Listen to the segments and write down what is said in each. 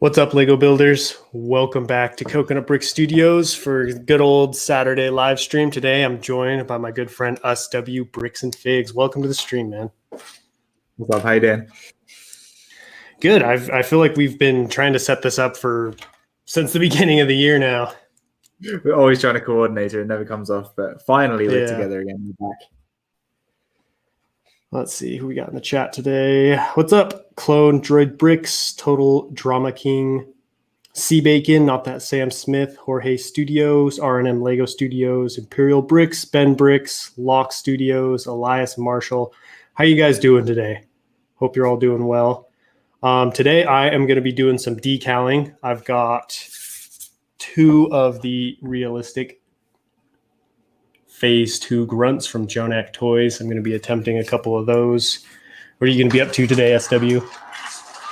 What's up, Lego builders? Welcome back to Coconut Brick Studios for good old Saturday live stream. Today I'm joined by my good friend SW Bricks and Figs. Welcome to the stream, man. What's up? How you doing? Good. I feel like we've been trying to set this up since the beginning of the year now. We're always trying to coordinate it. It never comes off, but finally we're together again. We're back. Let's see who we got in the chat today. What's up? Clone Droid Bricks, Total Drama King, C Bacon, Not That Sam Smith, Jorge Studios, R&M Lego Studios, Imperial Bricks, Ben Bricks, Lock Studios, Elias Marshall. How you guys doing today? Hope you're all doing well. Today I am going to be doing some decaling. I've got two of the realistic Phase 2 grunts from Jonak Toys. I'm going to be attempting a couple of those. What are you going to be up to today, SW?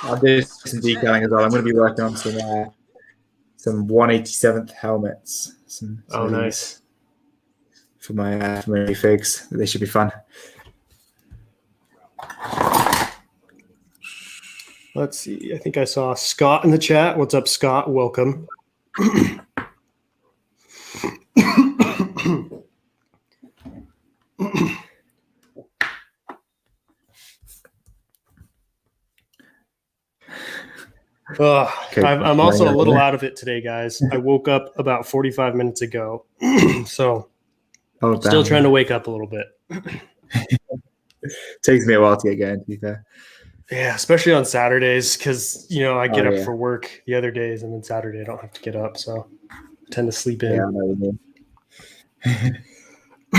I'll do some decaling as well. I'm going to be working on some 187th helmets. Nice. For my figs. They should be fun. Let's see. I think I saw Scott in the chat. What's up, Scott? Welcome. I'm also a little out of it today, guys. I woke up about 45 minutes ago, so still trying to wake up a little bit. Takes me a while to get going, to be fair. Yeah, especially on Saturdays, because I get up for work the other days, and then Saturday I don't have to get up, so I tend to sleep in. Yeah, I know what you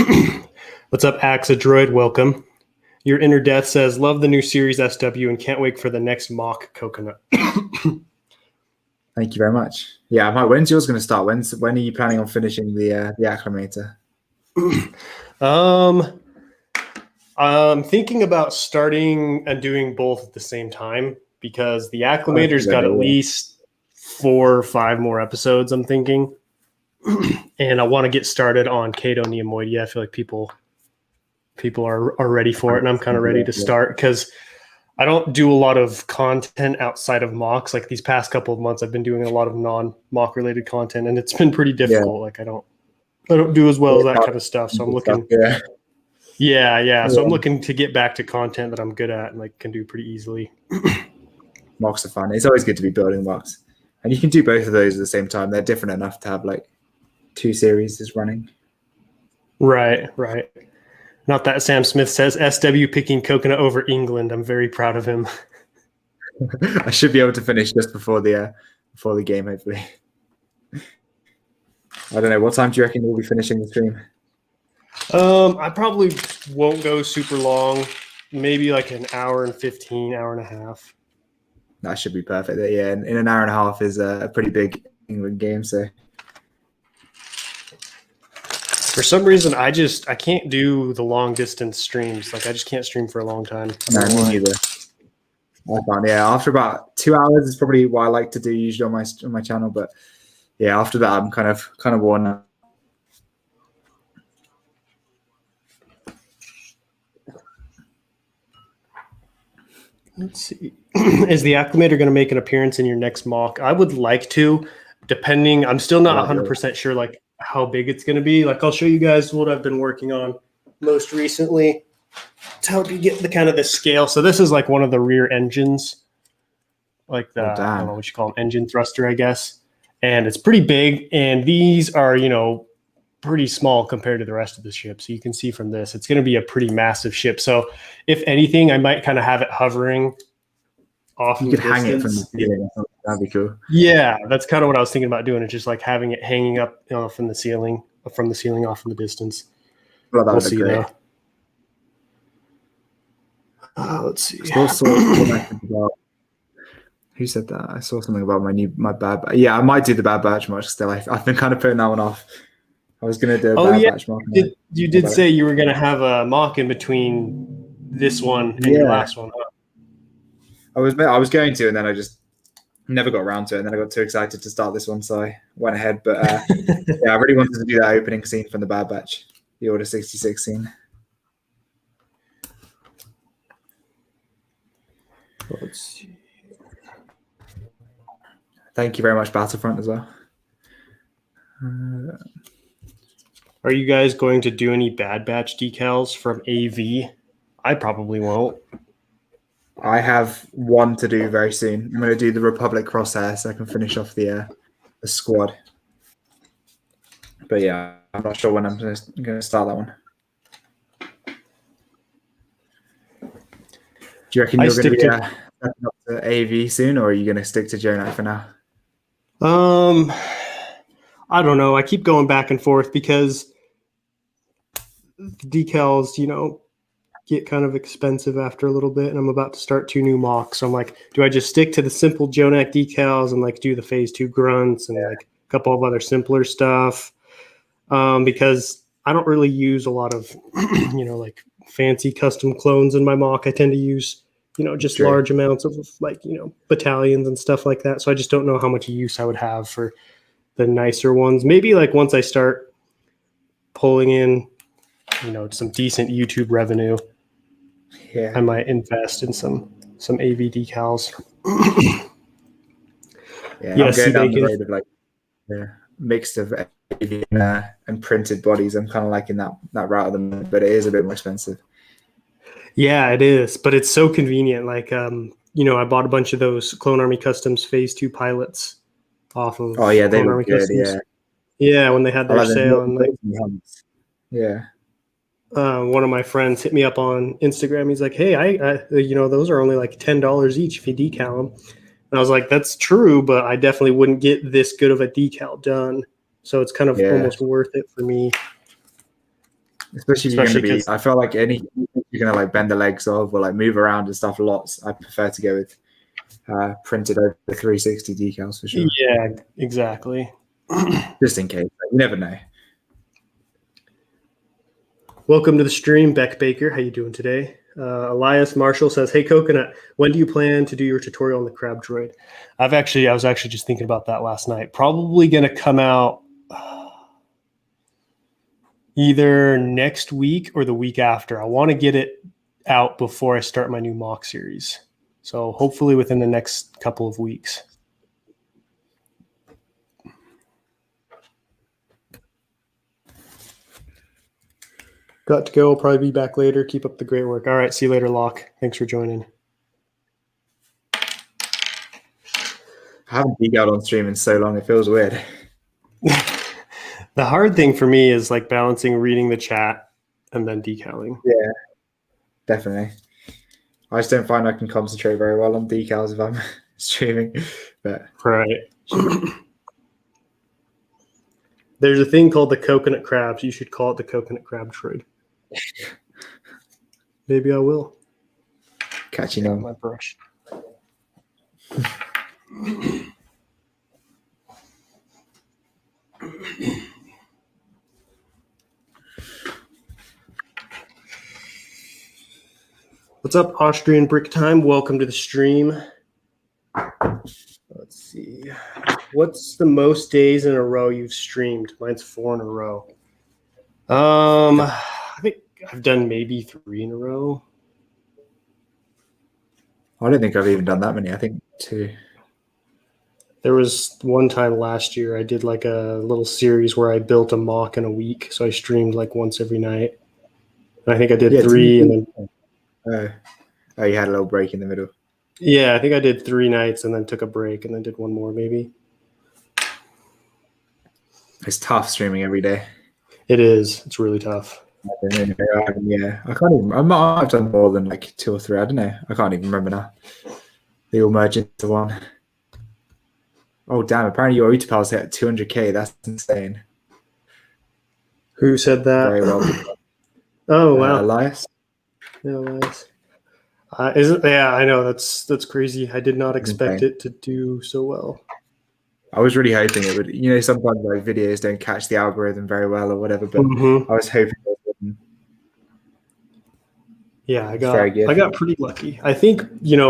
mean. What's up, Axa Droid? Welcome. Your Inner Death says, love the new series, SW, and can't wait for the next mock coconut. Thank you very much. Yeah, when's yours going to start? When are you planning on finishing the acclimator? I'm thinking about starting and doing both at the same time because the acclimator's got at least 4 or 5 more episodes, I'm thinking. And I want to get started on Cato Neomoidia. I feel like people are ready for it, and I'm kind of ready to start because I don't do a lot of content outside of MOCs. Like these past couple of months, I've been doing a lot of non-MOC related content, and it's been pretty difficult. Like I don't do as well as that kind of stuff. So I'm looking. Yeah. So I'm looking to get back to content that I'm good at and like can do pretty easily. MOCs are fun. It's always good to be building MOCs, and you can do both of those at the same time. They're different enough to have like 2 series running. Right. Not That Sam Smith says, SW picking coconut over England. I'm very proud of him. I should be able to finish just before the game, hopefully. I don't know. What time do you reckon we'll be finishing the stream? I probably won't go super long. Maybe like an hour and 15, hour and a half. That should be perfect. Yeah, in an hour and a half is a pretty big England game, so. For some reason, I can't do the long distance streams. Like I just can't stream for a long time. No, me neither. I can't. Yeah, after about 2 hours is probably what I like to do usually on my channel. But yeah, after that, I'm kind of worn out. Let's see. Is the acclimator going to make an appearance in your next mock? I would like to, depending. I'm still not 100% sure like how big it's going to be. Like I'll show you guys what I've been working on most recently to help you get the kind of the scale. So this is like one of the rear engines, like the, I don't know what you call them, engine thruster, I guess. And it's pretty big. And these are, pretty small compared to the rest of the ship. So you can see from this, it's going to be a pretty massive ship. So if anything, I might kind of have it hovering off. You could hang it from the ceiling. That'd be cool. Yeah, that's kind of what I was thinking about doing. It's just like having it hanging up from the ceiling off in the distance. Well, we'll see though. Let's see. Who said that? I saw something about my bad. Yeah, I might do the bad batch mark still. I've been kind of putting that one off. I was going to do a bad batch mark. You did say you were going to have a mock in between this one and your last one. Huh? I was going to, and then I just never got around to it, and then I got too excited to start this one, so I went ahead. But yeah, I really wanted to do that opening scene from the Bad Batch, the Order 66 scene. Let's see. Thank you very much, Battlefront, as well. Are you guys going to do any Bad Batch decals from AV? I probably won't. I have one to do very soon. I'm going to do the Republic Crosshair so I can finish off the squad. But yeah, I'm not sure when I'm going to start that one. Do you reckon you're going to be stepping up to AV soon, or are you going to stick to Jonah for now? I don't know. I keep going back and forth because decals, get kind of expensive after a little bit, and I'm about to start 2 new MOCs. So I'm like, do I just stick to the simple Jonak decals and like do the phase 2 grunts and like a couple of other simpler stuff? Because I don't really use a lot of, like fancy custom clones in my MOC. I tend to use, just large amounts of like, battalions and stuff like that. So I just don't know how much use I would have for the nicer ones. Maybe like once I start pulling in, some decent YouTube revenue, I might invest in some AV decals. Yeah, I'm going down the road of like mixed of AV and printed bodies. I'm kind of liking that route of them, but it is a bit more expensive. Yeah, it is, but it's so convenient. Like, I bought a bunch of those Clone Army Customs Phase 2 pilots off of they Clone were Army good, Customs. Yeah, when they had their sale. And like, one of my friends hit me up on Instagram. He's like, hey, I those are only like $10 each if you decal them. And I was like, that's true, but I definitely wouldn't get this good of a decal done. So it's kind of almost worth it for me. Especially if you're going to be, I feel like you're going to like bend the legs of or like move around and stuff lots. I prefer to go with printed over 360 decals for sure. Yeah, exactly. Just in case. You never know. Welcome to the stream, Beck Baker. How you doing today? Elias Marshall says, hey, Coconut, when do you plan to do your tutorial on the crab droid? I was actually just thinking about that last night. Probably going to come out either next week or the week after. I want to get it out before I start my new MOC series. So hopefully within the next couple of weeks. Got to go. I'll probably be back later. Keep up the great work. All right. See you later, Locke. Thanks for joining. I haven't decaled on stream in so long. It feels weird. The hard thing for me is like balancing reading the chat and then decaling. Yeah, definitely. I just don't find I can concentrate very well on decals if I'm streaming. But right. There's a thing called the coconut crabs. You should call it the coconut crab droid. Maybe I will. Catching on my brush. What's up, Austrian Brick Time? Welcome to the stream. Let's see. What's the most days in a row you've streamed? Mine's 4 in a row. I think I've done maybe 3 in a row. I don't think I've even done that many. I think 2. There was one time last year I did like a little series where I built a MOC in a week. So I streamed like once every night. And I think I did 3 and then you had a little break in the middle. Yeah, I think I did 3 nights and then took a break and then did one more maybe. It's tough streaming every day. It is. It's really tough. Yeah, I can't even. I might have done more than like 2 or 3. I don't know. I can't even remember now. They all merge into one. Oh damn! Apparently your Utapal's hit 200k. That's insane. Who said that? Very well. Oh wow, Elias. Yeah, Elias. Isn't? Yeah, I know. That's crazy. I did not expect it to do so well. I was really hoping it would. Sometimes like videos don't catch the algorithm very well or whatever, but I was hoping it would. Yeah, I got pretty lucky. I think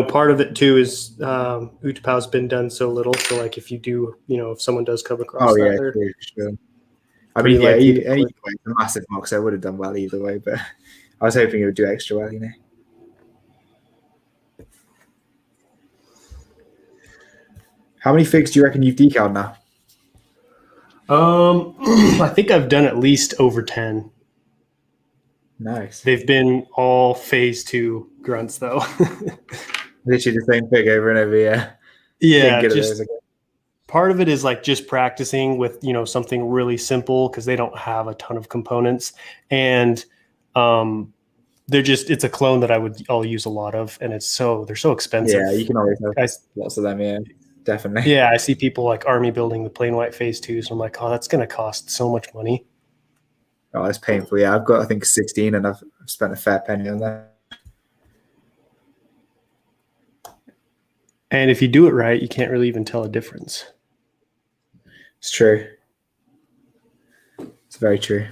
part of it too is Utapau's been done so little. So like if you do, if someone does come across that, sure. I mean, yeah, either way, it's a massive MOC, so I would have done well either way. But I was hoping it would do extra well, How many figs do you reckon you've decaled now? I think I've done at least over 10. Nice. They've been all phase 2 grunts though. Literally the same fig over and over, yeah. Yeah, just part of it is like just practicing with, something really simple because they don't have a ton of components. And it's a clone that I'll use a lot of, and they're so expensive. Yeah, you can always have lots of them, yeah. Definitely. Yeah, I see people like Army building the plain white phase 2, so I'm like, oh, that's going to cost so much money. Oh, it's painful. Yeah, I've got, I think, 16, and I've spent a fair penny on that. And if you do it right, you can't really even tell a difference. It's true. It's very true.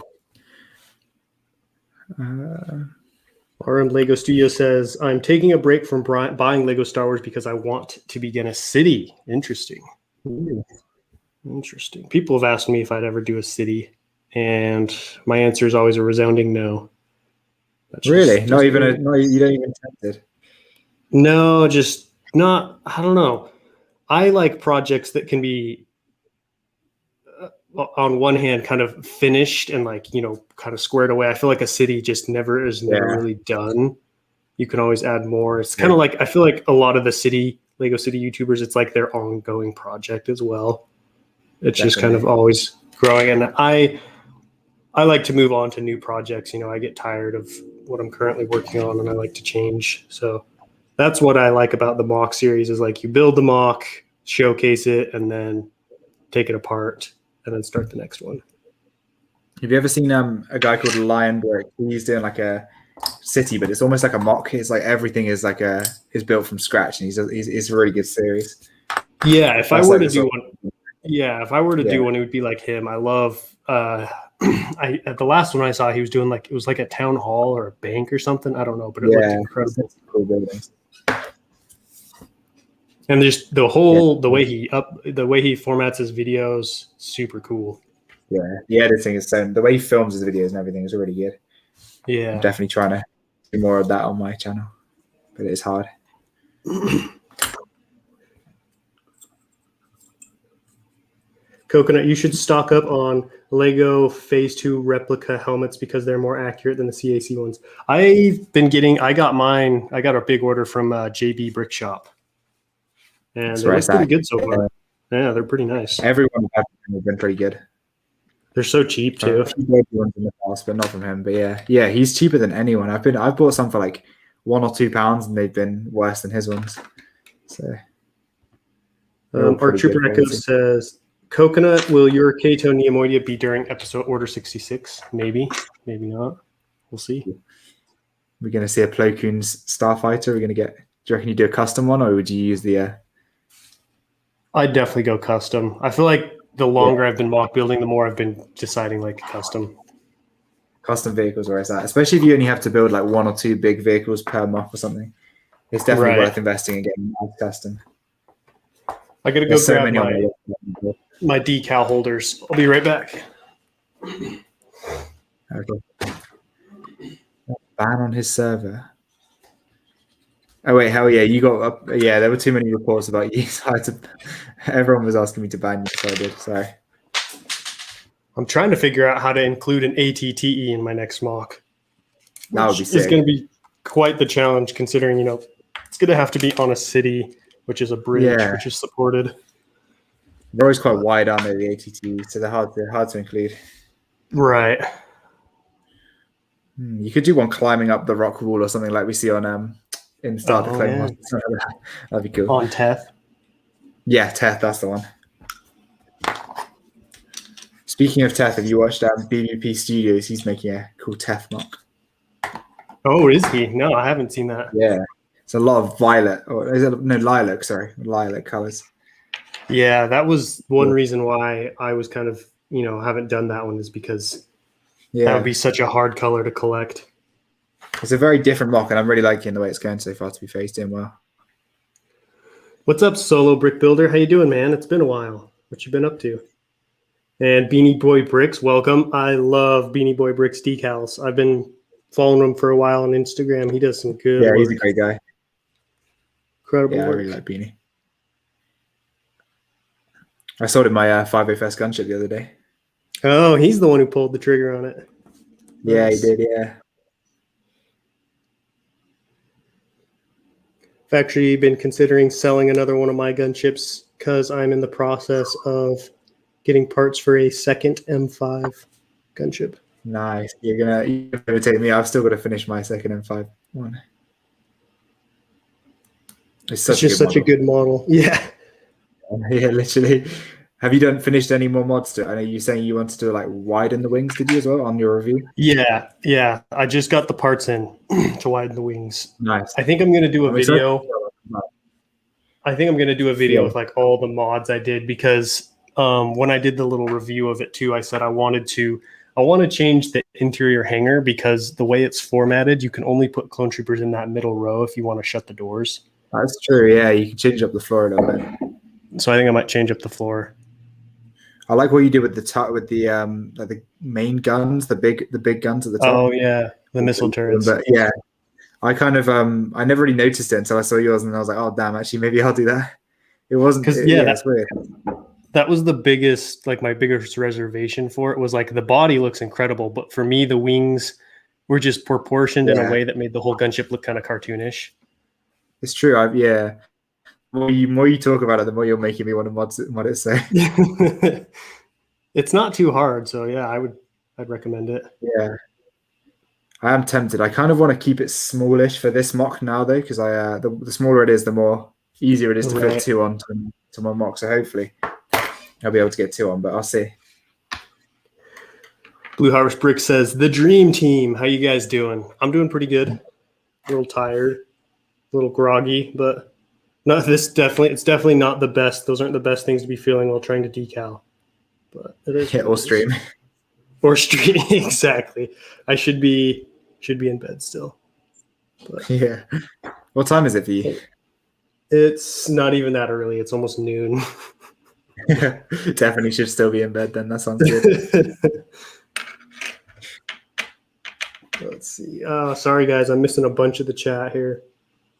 RM Lego Studio says, I'm taking a break from buying Lego Star Wars because I want to begin a city. Interesting. Ooh. Interesting. People have asked me if I'd ever do a city, and my answer is always a resounding no. Really? You don't even tempt it? No, just not. I don't know. I like projects that can be, on one hand, kind of finished and kind of squared away. I feel like a city just never really done. You can always add more. It's kind of like, I feel like a lot of the Lego City YouTubers, it's like their ongoing project as well. It's just kind of always growing. And I like to move on to new projects. I get tired of what I'm currently working on, and I like to change. So that's what I like about the MOC series is like you build the MOC, showcase it, and then take it apart and then start the next one. Have you ever seen a guy called Lion Brick? He's doing like a city, but it's almost like a MOC. It's like everything is is built from scratch, and he's a really good series. Yeah, if I were to do one, it would be like him. I love at the last one I saw, he was doing it was like a town hall or a bank or something. I don't know, but it looked incredible. Cool buildings. And just the way he formats his videos, super cool. Yeah, the editing is the way he films his videos and everything is really good. Yeah, I'm definitely trying to do more of that on my channel, but it is hard. Coconut, you should stock up on Lego Phase 2 replica helmets because they're more accurate than the CAC ones. I got a big order from JB Brick Shop. And they look pretty good so far. Yeah, they're pretty nice. Everyone has been pretty good. They're so cheap too. A few good ones in the past, but not from him. But yeah, he's cheaper than anyone. I've bought some for like £1 or £2, and they've been worse than his ones. So our Trooper Echo says, Coconut, will your Kato Neomoidia be during episode Order 66? Maybe, maybe not. We'll see. We're going to see a Plo Koon's Starfighter. Do you reckon you do a custom one, or would you use the... I'd definitely go custom. I feel like the longer I've been MOC building, the more I've been deciding like custom. Custom vehicles where it's at. Especially if you only have to build like 1 or 2 big vehicles per MOC or something. It's definitely worth investing in getting custom. I got to go grab my decal holders. I'll be right back. Okay. Ban on his server. Oh wait, hell yeah! You got up. Yeah, there were too many reports about you. So everyone was asking me to ban you, so I did. Sorry. I'm trying to figure out how to include an ATTE in my next MOC. That would be sick. It's going to be quite the challenge, considering it's going to have to be on a city, which is a bridge, which is supported. They're always quite wide, aren't they? The ATTE, so they're hard to include. Right. You could do one climbing up the rock wall or something like we see on in Star the Clone Wars. That'd be cool. On Teth? Yeah, Teth, that's the one. Speaking of Teth, have you watched BBP Studios? He's making a cool Teth MOC. Oh, is he? No, I haven't seen that. Yeah. It's a lot of lilac colors. Yeah, that was one reason why I was kind of, haven't done that one, is because that would be such a hard color to collect. It's a very different MOC, and I'm really liking the way it's going so far, to be fair. He's doing well. What's up, Solo Brick Builder? How you doing, man? It's been a while. What you been up to? And Beanie Boy Bricks, welcome. I love Beanie Boy Bricks decals. I've been following him for a while on Instagram. He does some good work. He's a great guy. Incredible work. I really like Beanie. I sold him my 501st gunship the other day. Oh, he's the one who pulled the trigger on it. Yeah, Nice. he did. Yeah. I've actually been considering selling another one of my gunships because I'm in the process of getting parts for a second M5 gunship. Nice. You're gonna imitate me. I've still got to finish my second M5 one. It's Just such a good model. Yeah. Yeah, literally. Have you finished any more mods to it? I know you're saying you wanted to like widen the wings, did you as well on your review? Yeah. I just got the parts in to widen the wings. Nice. I think I'm going to do a video. I think I'm going to do a video Yeah. with like all the mods I did because when I did the little review of it too, I said I want to change the interior hanger because the way it's formatted, you can only put clone troopers in that middle row if you want to shut the doors. That's true. Yeah, you can change up the floor a little bit. So I think I might change up the floor. I like what you did with the main guns, the big guns at the top. Oh yeah, the missile turrets. But yeah, I kind of I never really noticed it until I saw yours, and I was like, oh damn, actually maybe I'll do that. It wasn't because it's weird. That was the biggest, like my biggest reservation for it was like the body looks incredible, but for me the wings were just proportioned in a way that made the whole gunship look kind of cartoonish. It's true. The more you talk about it, the more you're making me want to mod it. So it's not too hard. So yeah, I'd recommend it. Yeah, I am tempted. I kind of want to keep it smallish for this mock now though, because the smaller it is, the more easier it is to fit two on to my mock. So hopefully I'll be able to get two on, but I'll see. Blue Harvest Brick says the dream team. How you guys doing? I'm doing pretty good. A little tired, a little groggy, but not this. It's definitely not the best. Those aren't the best things to be feeling while trying to decal. But it is. Yeah, or stream. Or stream. Exactly. I should be in bed still. But yeah. What time is it for you? It's not even that early. It's almost noon. Definitely should still be in bed then. That sounds good. Let's see. Sorry guys, I'm missing a bunch of the chat here.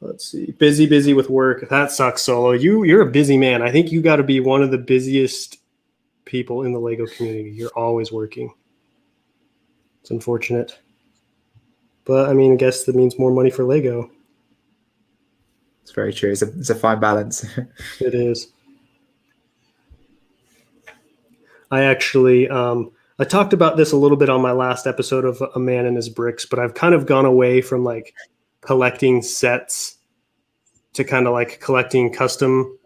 Let's see. Busy with work. That sucks, Solo. You're a busy man. I think you got to be one of the busiest people in the Lego community. You're always working. It's unfortunate. But I mean, I guess that means more money for Lego. It's very true. It's a fine balance. It is. I actually, I talked about this a little bit on my last episode of A Man and His Bricks, but I've kind of gone away from like collecting sets to kind of like collecting custom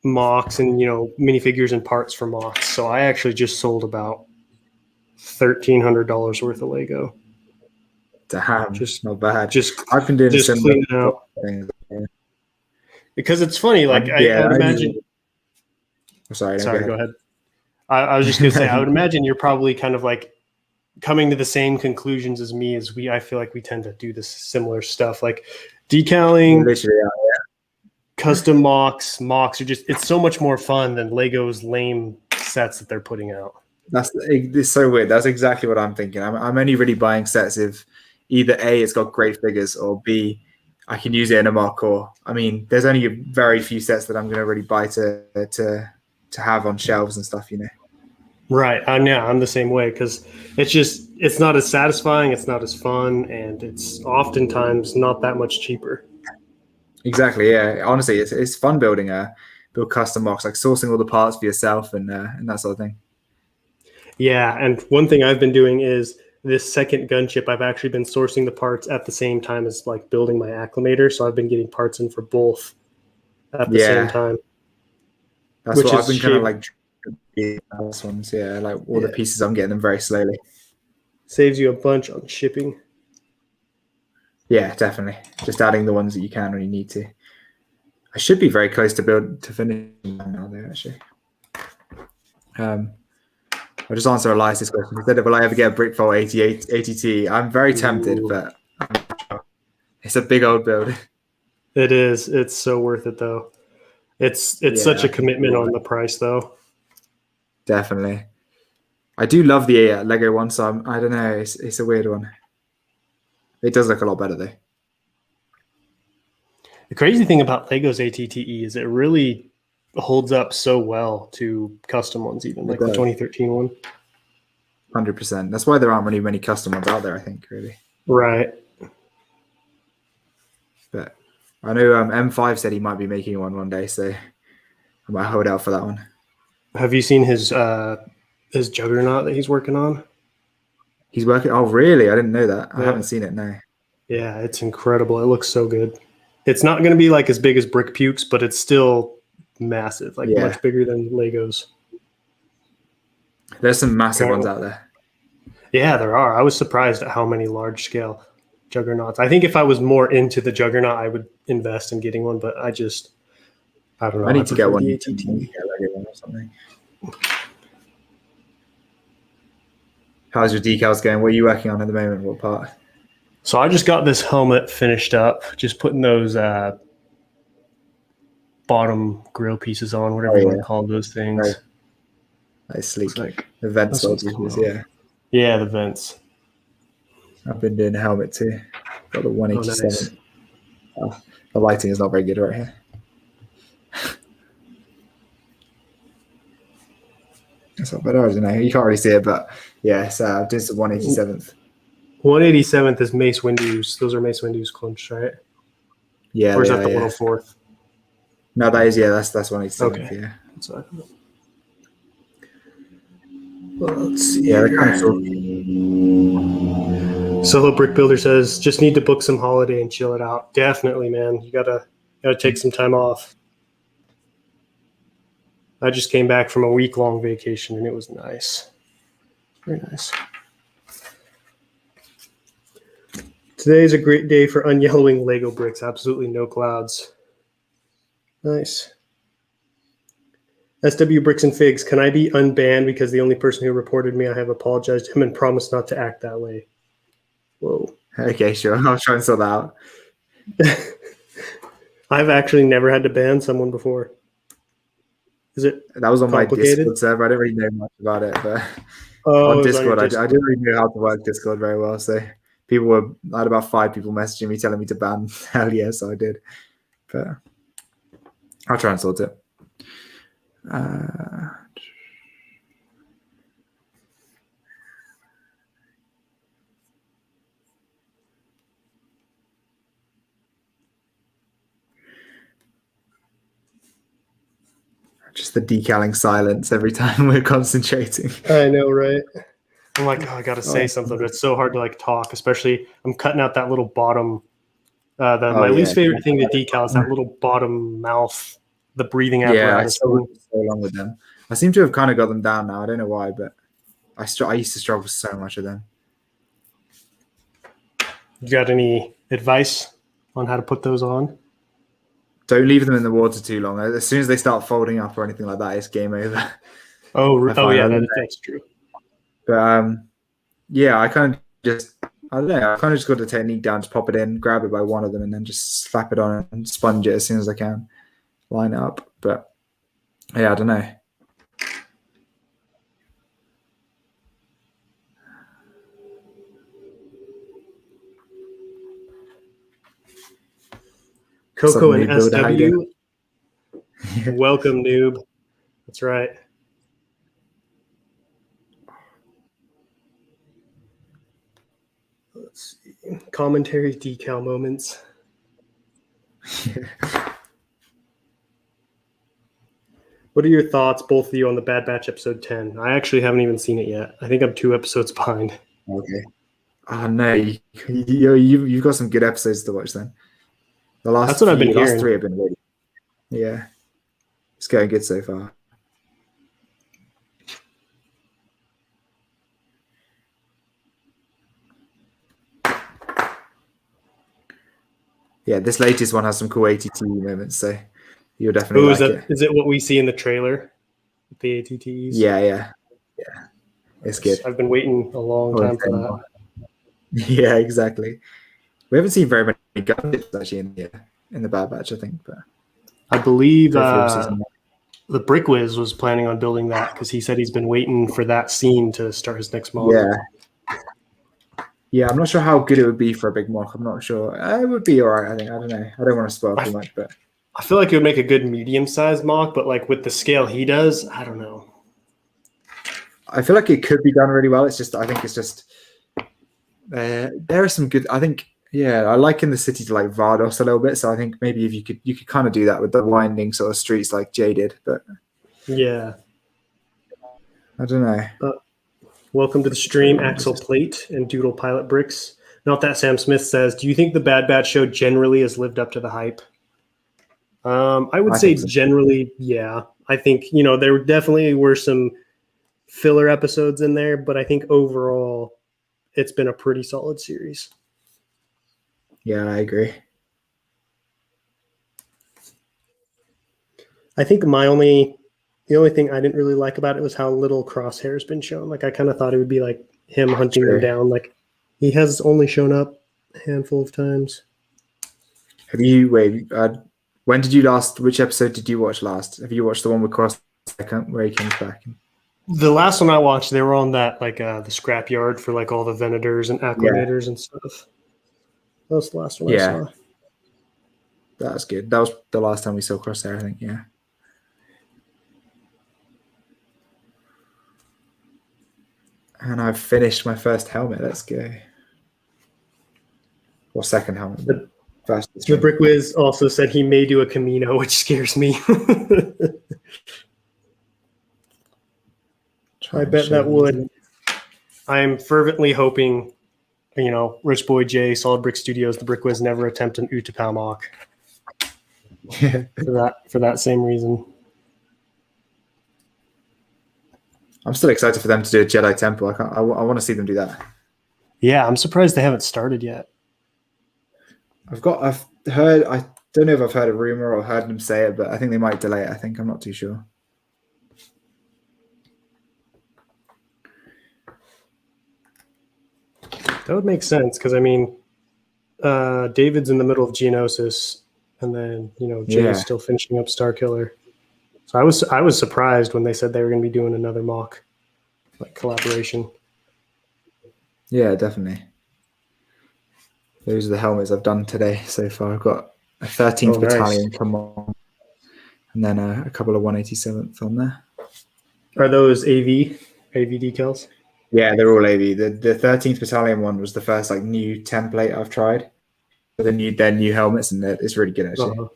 MOCs and, minifigures and parts for MOCs. So I actually just sold about $1,300 worth of Lego. Damn, just not bad. I've been doing just clean it out. Because it's funny, like I would imagine. Sorry, go ahead. I was just going to say, I would imagine you're probably kind of like coming to the same conclusions as me. I feel like we tend to do this similar stuff, like decaling, custom MOCs are just, it's so much more fun than Lego's lame sets that they're putting out. It's so weird. That's exactly what I'm thinking. I'm only really buying sets if either A, it's got great figures, or B, I can use it in a MOC. Or I mean, there's only very few sets that I'm going to really buy to have on shelves and stuff, Right. I'm the same way because it's not as satisfying, it's not as fun, and it's oftentimes not that much cheaper. Exactly. Yeah. Honestly, it's fun build custom MOCs, like sourcing all the parts for yourself and that sort of thing. Yeah, and one thing I've been doing is this second gunship, I've actually been sourcing the parts at the same time as like building my acclimator, so I've been getting parts in for both at the same time. That's what I've been kind of like those ones, like all the pieces I'm getting them very slowly. Saves you a bunch on shipping. Yeah, definitely. Just adding the ones that you can when you need to. I should be very close to finishing now there, actually. I'll just answer Elias's question. He said, will I ever get a Brickfall 80T? I'm very tempted, but it's a big old build. It is. It's so worth it, though. It's such a commitment on the price, though. Definitely. I do love the Lego one, so I don't know. It's a weird one. It does look a lot better, though. The crazy thing about Lego's ATTE is it really holds up so well to custom ones, even like the 2013 one. 100%. That's why there aren't really many custom ones out there, I think, really. Right. But I know M5 said he might be making one day, so I might hold out for that one. Have you seen his Juggernaut that he's working on? He's working. Oh, really? I didn't know that. I haven't seen it. No. Yeah, it's incredible. It looks so good. It's not going to be like as big as Brick Pukes, but it's still massive, like much bigger than Legos. There's some massive ones out there. Yeah, there are. I was surprised at how many large scale Juggernauts. I think if I was more into the Juggernaut, I would invest in getting one, but I don't know. I need to get one. The ATT. Or something. How's your decals going? What are you working on at the moment? What part? So I just got this helmet finished up, just putting those bottom grill pieces on, whatever you want to call those things. Right. Nice sleek. Like, the vents. Yeah, the vents. I've been doing a helmet too. Got the 187. Oh, nice. The lighting is not very good right here. That's not better, I don't know. You can't really see it, but yeah, so this is the 187th. 187th is Mace Windu's. Those are Mace Windu's clones, right? Yeah. Or is that the 104th? No, that is, that's 187th, okay. Yeah. So, well, let's see. Yeah, they're kind of short. Solo Brick Builder says, just need to book some holiday and chill it out. Definitely, man. You gotta take some time off. I just came back from a week-long vacation, and it was nice. Very nice. Today's a great day for unyellowing Lego bricks. Absolutely no clouds. Nice. SW Bricks and Figs, can I be unbanned because the only person who reported me, I have apologized to him and promised not to act that way? Whoa. Okay, sure. I'll try and sort that out. I've actually never had to ban someone before. Is it That was on my Discord server. I don't really know much about it, but on Discord, I didn't really know how to work Discord very well. So I had about 5 people messaging me telling me to ban. Hell yes, I did. But I'll try and sort it. Just the decaling silence every time we're concentrating. I know, right? I'm like, I gotta say something, but it's so hard to like talk, especially I'm cutting out that little bottom. My least favorite thing to decal is that little bottom mouth, the breathing apparatus. Yeah, I struggled so long with them. I seem to have kind of got them down now. I don't know why, but I used to struggle so much with them. You got any advice on how to put those on? Don't leave them in the water too long. As soon as they start folding up or anything like that, it's game over. Oh yeah, that's true. But yeah, I kind of just got the technique down, just pop it in, grab it by one of them, and then just slap it on and sponge it as soon as I can, line it up. But yeah, I don't know. Coco and SW. Welcome, noob. That's right. Let's see. Commentary decal moments. What are your thoughts, both of you, on the Bad Batch episode 10? I actually haven't even seen it yet. I think I'm 2 episodes behind. Okay. Oh no, you've got some good episodes to watch then. That's what I've been hearing. Last 3 have been really. Yeah, it's going good so far. Yeah, this latest one has some cool ATT moments, so you'll definitely like it. Is it what we see in the trailer? The ATTs? Yeah. It's good. I've been waiting a long time for that. Yeah, exactly. We haven't seen very many gunships actually in the Bad Batch, I think. But I believe the Brick Wiz was planning on building that because he said he's been waiting for that scene to start his next model. Yeah, I'm not sure how good it would be for a big mock. I'm not sure. It would be all right, I think. I don't know. I don't want to spoil too much, but I feel like it would make a good medium-sized mock, but like with the scale he does, I don't know. I feel like it could be done really well. It's just, I think it's just, there are some good, I think, yeah, I liken the city to like Vardos a little bit. So I think maybe if you could kind of do that with the winding sort of streets like Jay did, but yeah. I don't know. Welcome to the stream, Axel Plate and Doodle Pilot Bricks. Not that Sam Smith says, do you think the Bad Batch show generally has lived up to the hype? I would say so. Generally, yeah. I think, there definitely were some filler episodes in there, but I think overall it's been a pretty solid series. Yeah, I agree. I think the only thing I didn't really like about it was how little Crosshair's been shown. Like I kind of thought it would be like him hunting them down. Like he has only shown up a handful of times. Have you when did you last? Which episode did you watch last? Have you watched the one with Crosshair where he comes back? The last one I watched, they were on that like the scrapyard for like all the Venators and Acclimators and stuff. That was the last one I saw. That was good. That was the last time we saw Crosshair, I think. Yeah. And I've finished my first helmet. Let's go. Or second helmet. The Brick Wiz also said he may do a Camino, which scares me. I bet that would. I'm fervently hoping, Rich Boy J, Solid Brick Studios, the Brick Wiz never attempt an Utapau mock. for that same reason. I'm still excited for them to do a Jedi Temple. I want to see them do that. Yeah, I'm surprised they haven't started yet. I've heard, I don't know if I've heard a rumor or heard them say it, but I think they might delay it. I'm not too sure. That would make sense because David's in the middle of Geonosis, and then Jay's still finishing up Starkiller. So I was surprised when they said they were going to be doing another mock, like collaboration. Yeah, definitely. Those are the helmets I've done today so far. I've got a 13th Battalion come on, and then a couple of 187th on there. Are those AV decals? Yeah, they're all AV. The 13th Battalion one was the first new template I've tried. Their new helmets, and it's really good actually. Uh-huh.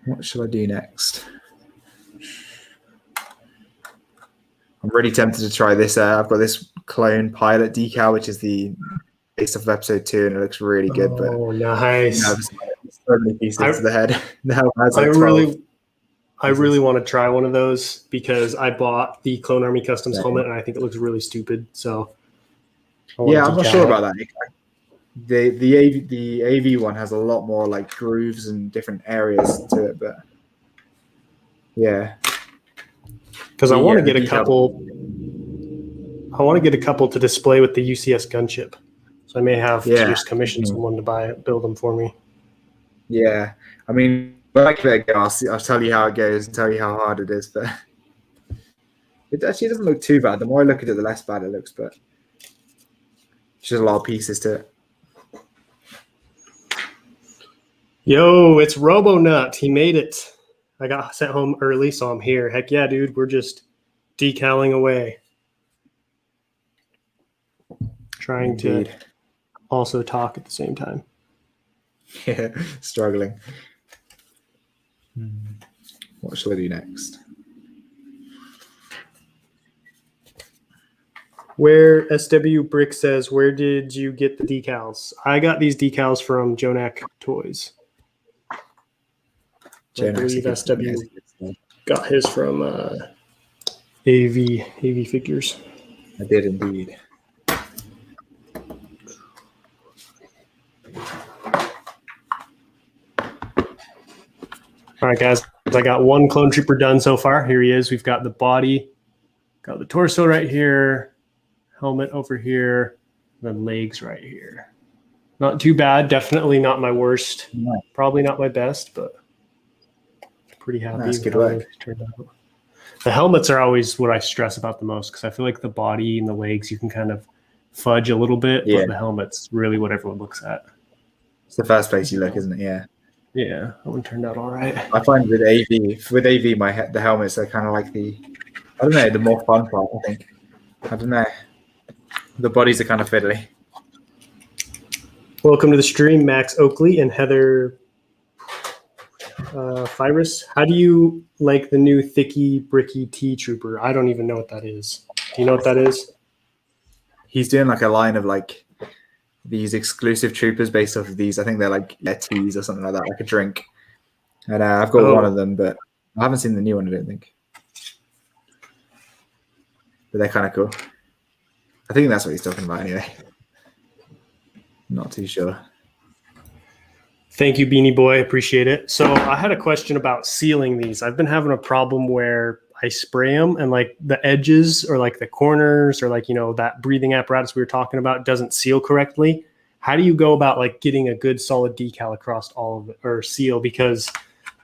What shall I do next? I'm really tempted to try this. I've got this clone pilot decal, which is the base of episode 2, and it looks really good. Oh, nice! There's so many pieces to the head. The helmet has I really want to try one of those because I bought the Clone Army Customs helmet, and I think it looks really stupid. So, I'm not sure about that. The AV one has a lot more grooves and different areas to it, but yeah. Because I want to get a couple. I want to get a couple to display with the UCS gunship, so I may have to just commission someone to build them for me. Yeah, when I give it a go, I'll tell you how it goes and tell you how hard it is. But it actually doesn't look too bad. The more I look at it, the less bad it looks. But there's just a lot of pieces to it. Yo, it's RoboNut. He made it. I got sent home early, so I'm here. Heck yeah, dude. We're just decaling away. Trying to also talk at the same time. Yeah, struggling. What shall I do next? Where SW Brick says, where did you get the decals? I got these decals from Jonak Toys. I believe SW got his from AV Figures. I did indeed. All right, guys. I got one Clone Trooper done so far. Here he is. We've got the body, got the torso right here, helmet over here, and then legs right here. Not too bad. Definitely not my worst. No. Probably not my best, but pretty happy. That's good work. Turned out. The helmets are always what I stress about the most because I feel like the body and the legs you can kind of fudge a little bit, but the helmet's really what everyone looks at. It's the first place you look, isn't it? Yeah. Yeah, that one turned out all right. I find with AV, the helmets are kind of like the more fun part. I think. I don't know. The bodies are kind of fiddly. Welcome to the stream, Max Oakley and Heather Fyrus. How do you like the new thicky, bricky T Trooper? I don't even know what that is. Do you know what that is? He's doing like a line of like these exclusive troopers based off of these. I think they're like teas or something like that, like a drink. And I've got one of them, but I haven't seen the new one, I don't think. But they're kind of cool. I think that's what he's talking about anyway. Not too sure. Thank you, Beanie Boy. Appreciate it. So I had a question about sealing these. I've been having a problem where I spray them and like the edges or like the corners or like, you know, that breathing apparatus we were talking about doesn't seal correctly. How do you go about like getting a good solid decal across all of it or seal? Because,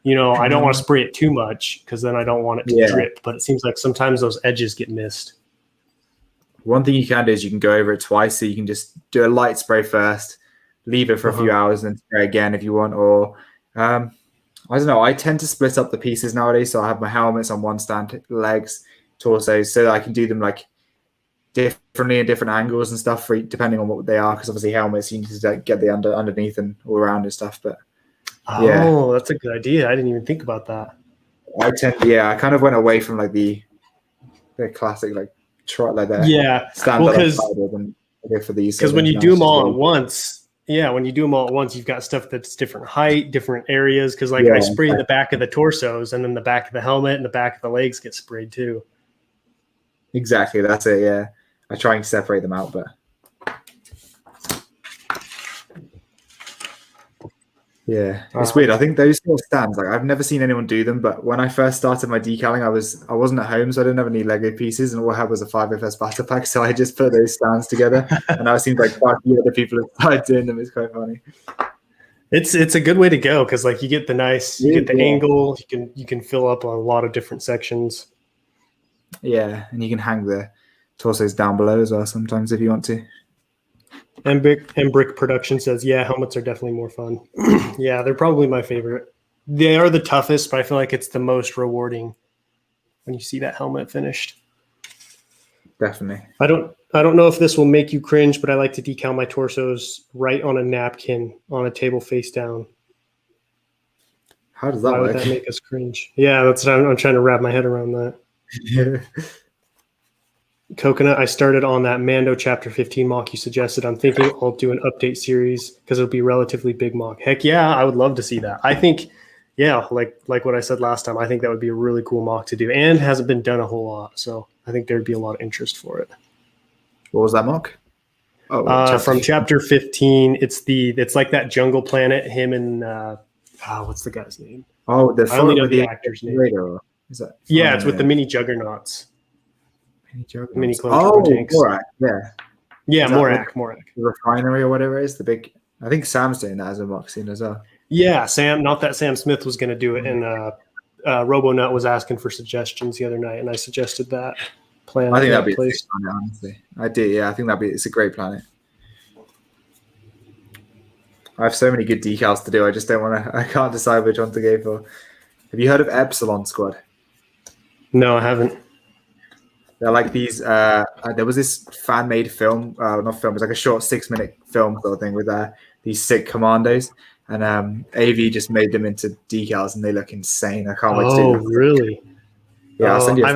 you know, I don't want to spray it too much because then I don't want it to drip. But it seems like sometimes those edges get missed. One thing you can do is you can go over it twice. So you can just do a light spray first, leave it for a few hours, and then spray again if you want. Or I don't know. I tend to split up the pieces nowadays. So I have my helmets on one stand, legs, torsos, so that I can do them like differently in different angles and stuff depending on what they are. Because obviously helmets, you need to like, get the underneath and all around and stuff. But that's a good idea. I didn't even think about that. I kind of went away from like the classic like stand for these. Because when you do them all at once, when you do them all at once, you've got stuff that's different height, different areas. Because like I spray the back of the torsos, and then the back of the helmet and the back of the legs get sprayed too. Exactly, that's it. Yeah, I try and separate them out, but yeah, it's weird. I think those sort of stands, like I've never seen anyone do them, but when I first started my decaling, I wasn't at home, so I didn't have any Lego pieces, and all I had was a 5FS battle pack, so I just put those stands together, and now it seems like quite a few other people have started doing them. It's quite funny. It's a good way to go because like you get the angle, you can fill up a lot of different sections. Yeah, and you can hang the torsos down below as well sometimes if you want to. And Brick Production says, yeah, helmets are definitely more fun. Yeah, they're probably my favorite. They are the toughest, but I feel like it's the most rewarding when you see that helmet finished. Definitely. I don't know if this will make you cringe, but I like to decal my torsos right on a napkin on a table face down. How does that work? Why would that make us cringe? Yeah, that's what I'm trying to wrap my head around that. Yeah. Coconut, I started on that Mando chapter 15 mock you suggested. I'm thinking I'll do an update series because it'll be a relatively big mock. Heck yeah, I would love to see that. I think, like what I said last time, I think that would be a really cool mock to do and hasn't been done a whole lot. So I think there'd be a lot of interest for it. What was that mock? From chapter 15, it's like that jungle planet, him and what's the guy's name? Oh, I only know the actor's name. Is that it's with the mini juggernauts. Mini tanks. Morak, Morak. The refinery or whatever it is, the big. I think Sam's doing that as a mock scene as well. Yeah, Sam. Not that Sam Smith was going to do it, and RoboNut was asking for suggestions the other night, and I suggested that plan. I think that'd be a great planet, honestly. I do. Yeah, I think it's a great planet. I have so many good decals to do. I just don't want to. I can't decide which one to go for. Have you heard of Epsilon Squad? No, I haven't. They're like these. There was this fan-made film, not film. It was like a short 6-minute film sort of thing with these sick commandos, and AV just made them into decals, and they look insane. I can't wait to do them. Oh, really? Yeah, I'll send you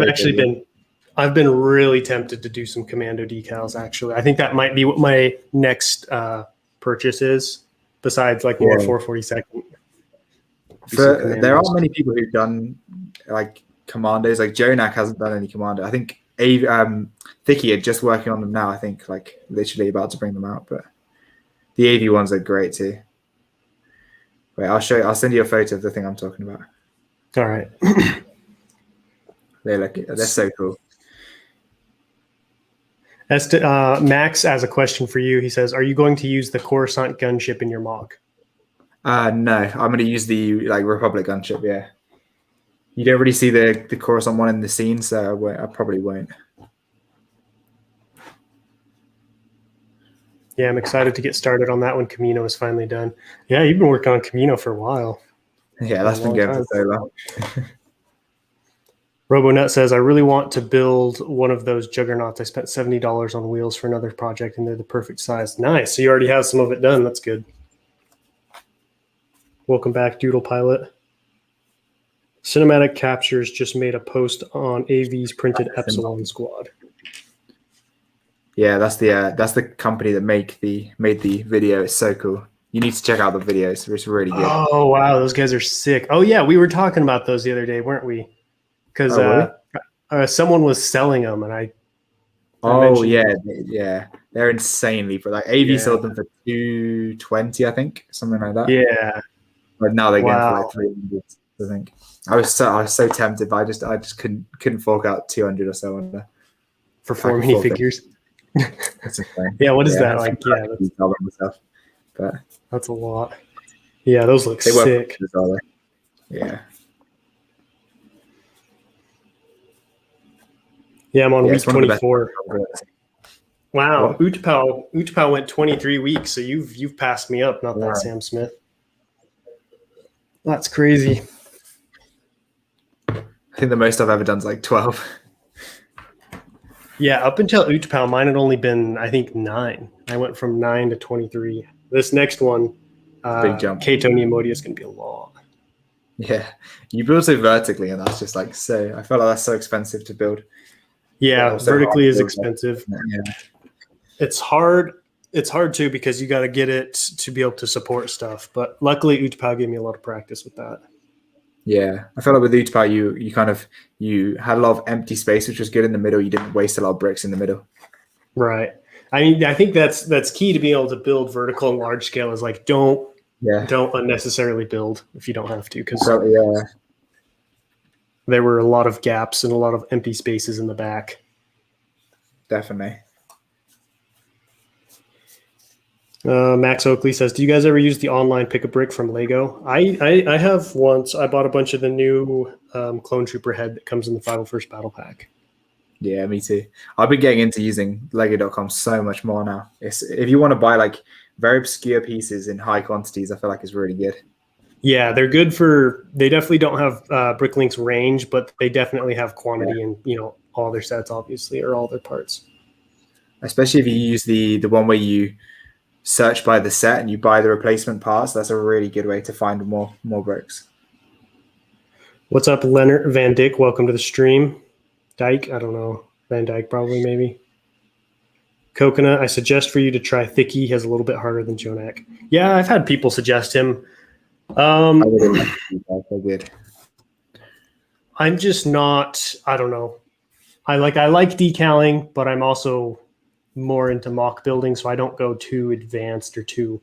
I've been really tempted to do some commando decals. Actually, I think that might be what my next purchase is. Besides, like more 442nd. There aren't many people who've done like commandos. Like Jonak hasn't done any commando. I think Thicky are just working on them now. I think like literally about to bring them out. But the AV ones are great too. Wait, I'll send you a photo of the thing I'm talking about. All right. They're so cool. Max has a question for you. He says, "Are you going to use the Coruscant gunship in your mock?" No, I'm going to use the Republic gunship. Yeah, you don't really see the Coruscant one in the scene, so I probably won't. Yeah, I'm excited to get started on that when Camino is finally done. Yeah, you've been working on Camino for a while. Yeah, that's been going for so long. RoboNut says, I really want to build one of those juggernauts. I spent $70 on wheels for another project, and they're the perfect size. Nice. So you already have some of it done. That's good. Welcome back, Doodle Pilot. Cinematic Captures just made a post on AV's printed Epsilon Squad. Yeah, that's the company that made the video. It's so cool. You need to check out the videos. It's really good. Oh, wow. Those guys are sick. Oh, yeah. We were talking about those the other day, weren't we? Because someone was selling them, and I yeah, they're insanely, but like AV sold them for $220, I think, something like that. Yeah, but now they're going for like $300, I think. I was so tempted, but I just couldn't fork out $200 or so on for 4 minifigures. That's insane. Yeah, what is that like? Yeah, but that's a lot. Yeah, those look sick. Yeah. Yeah, I'm on week 24. Wow, Utpal went 23 weeks, so you've passed me up, not that Sam Smith. That's crazy. I think the most I've ever done is like 12. Yeah, up until Utpal, mine had only been, I think, 9. I went from 9 to 23. This next one, big jump. Kato Niamodia is going to be a lot. Yeah, you build so vertically, and that's just like so. I feel like that's so expensive to build. Yeah, vertically is expensive. Yeah. It's hard. It's hard too because you got to get it to be able to support stuff. But luckily, Utpal gave me a lot of practice with that. Yeah, I feel like with Utpal, you had a lot of empty space, which was good in the middle. You didn't waste a lot of bricks in the middle. Right. I mean, I think that's key to being able to build vertical and large scale. Is like don't unnecessarily build if you don't have to, because there were a lot of gaps and a lot of empty spaces in the back. Definitely. Max Oakley says, do you guys ever use the online pick a brick from Lego? I have once. I bought a bunch of the new Clone Trooper head that comes in the 501st Battle Pack. Yeah, me too. I've been getting into using Lego.com so much more now. If you want to buy like very obscure pieces in high quantities, I feel like it's really good. Yeah, they're good for. They definitely don't have Bricklink's range, but they definitely have quantity in all their sets, obviously, or all their parts. Especially if you use the one where you search by the set and you buy the replacement parts. That's a really good way to find more bricks. What's up, Leonard Van Dyck? Welcome to the stream. Dyke, I don't know. Van Dyke, probably, maybe. Coconut, I suggest for you to try Thicky. He has a little bit harder than Jonak. Yeah, I've had people suggest him. I'm just not, I don't know. I like decaling, but I'm also more into mock building, so I don't go too advanced or too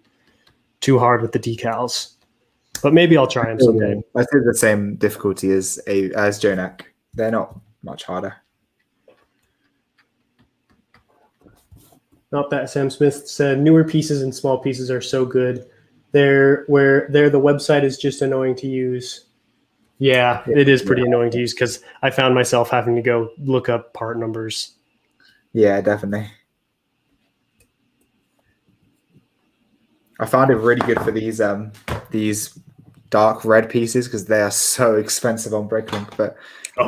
hard with the decals. But maybe I'll try them someday. I think the same difficulty as Jonak. They're not much harder. Not that Sam Smith said newer pieces and small pieces are so good. The website is just annoying to use. Yeah, it is pretty annoying to use because I found myself having to go look up part numbers. Yeah, definitely. I found it really good for these dark red pieces because they are so expensive on Bricklink. But I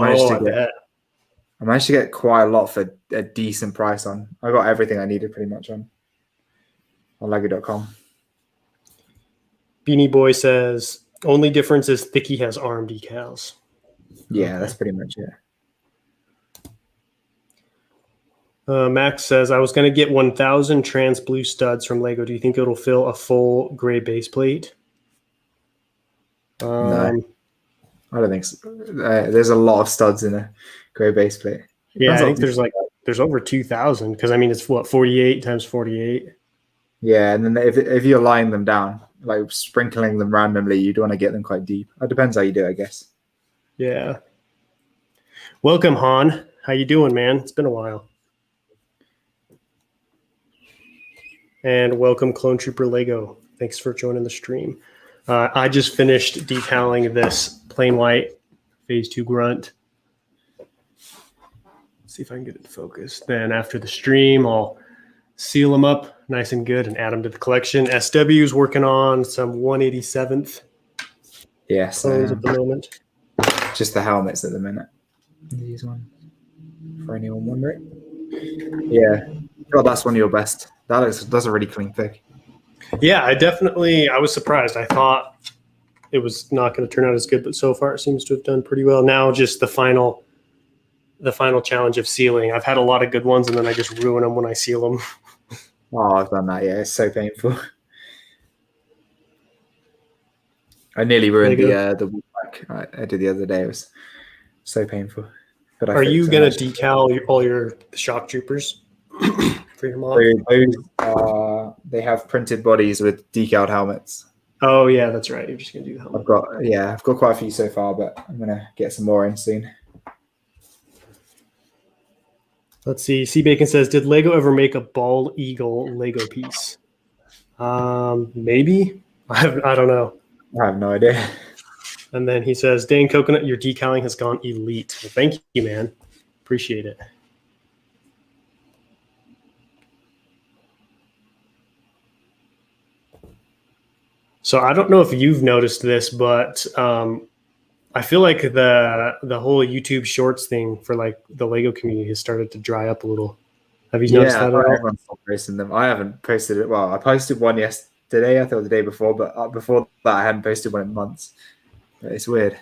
managed to get quite a lot for a decent price on. I got everything I needed pretty much on Lego.com. Beanie Boy says, only difference is Thicky has arm decals. Yeah, that's pretty much it. Max says, I was going to get 1,000 trans blue studs from Lego. Do you think it'll fill a full gray base plate? No, I don't think so. There's a lot of studs in a gray base plate. Yeah, I think there's over 2,000 because, I mean, it's what, 48 times 48? Yeah, and then if you're lying them down, like sprinkling them randomly, you'd want to get them quite deep. It depends how you do it, I guess. Yeah. Welcome, Han. How you doing, man? It's been a while. And welcome, Clone Trooper Lego. Thanks for joining the stream. I just finished decaling this plain white Phase 2 grunt. Let's see if I can get it to focus. Then after the stream, I'll seal them up nice and good and add them to the collection. SW is working on some 187th Yes, clones at the moment. just the helmets at the minute. These ones, for anyone wondering. Yeah, well, that's one of your best. That's a really clean pick. Yeah, I was surprised. I thought it was not going to turn out as good, but so far it seems to have done pretty well. Now just the final challenge of sealing. I've had a lot of good ones, and then I just ruin them when I seal them. Oh, I've done that. Yeah, it's so painful. I nearly ruined the Wolfpack I did the other day. It was so painful. But are you going to decal all your shock troopers for your mock? They have printed bodies with decaled helmets. Oh yeah, that's right. You're just going to do the helmet. I've got quite a few so far, but I'm going to get some more in soon. Let's see. C Bacon says, "Did Lego ever make a bald eagle Lego piece?" Maybe. I don't know. I have no idea. And then he says, "Dane Coconut, your decaling has gone elite." Well, thank you, man. Appreciate it. So I don't know if you've noticed this, but I feel like the whole YouTube Shorts thing for like the Lego community has started to dry up a little. Have you noticed that at all? Everyone's still posting them. I haven't posted it. Well, I posted one yesterday, I thought the day before, but before that I hadn't posted one in months. It's weird.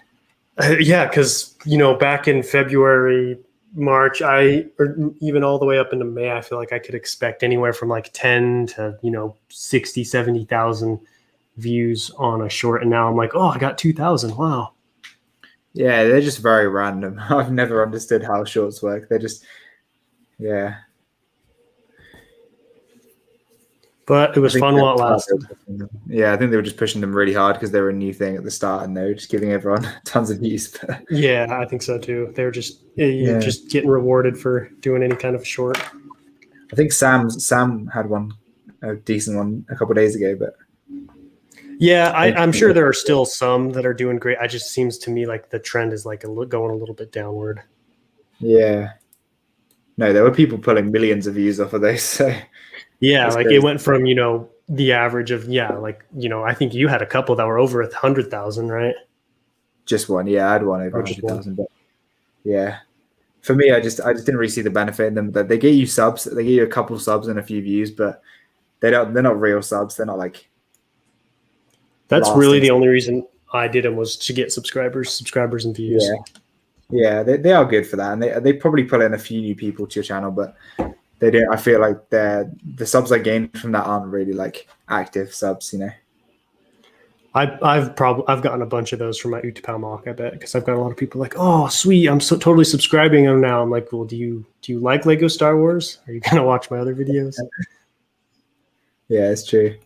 Yeah, because back in February, March, or even all the way up into May, I feel like I could expect anywhere from like 10 to 60, 70,000 views on a short, and now I'm like, oh, I got 2,000. Wow. Yeah, they're just very random. I've never understood how shorts work. They're just, yeah. But it was fun while it lasted. Yeah, I think they were just pushing them really hard because they were a new thing at the start, and they were just giving everyone tons of views. Yeah, I think so too. They were just getting rewarded for doing any kind of short. I think Sam had a decent one a couple of days ago, but yeah, I'm sure there are still some that are doing great. It just seems to me like the trend is like going a little bit downward. Yeah. No, there were people pulling millions of views off of those. So yeah, like crazy. It went from the average of I think you had a couple that were over 100,000, right? Just one, yeah, I had one over 100,000, but yeah. For me, I just didn't really see the benefit in them. That they get you subs, they get you a couple subs and a few views, but they're not real subs. They're not like. That's really the only reason I did them was to get subscribers and views. Yeah, they are good for that, and they probably pull in a few new people to your channel, but they don't. I feel like the subs I gained from that aren't really like active subs, I've gotten a bunch of those from my Utapau mock, I bet, because I've got a lot of people like, oh, sweet, I'm so totally subscribing them now. I'm like, well, do you like Lego Star Wars? Are you gonna watch my other videos? Yeah, it's true.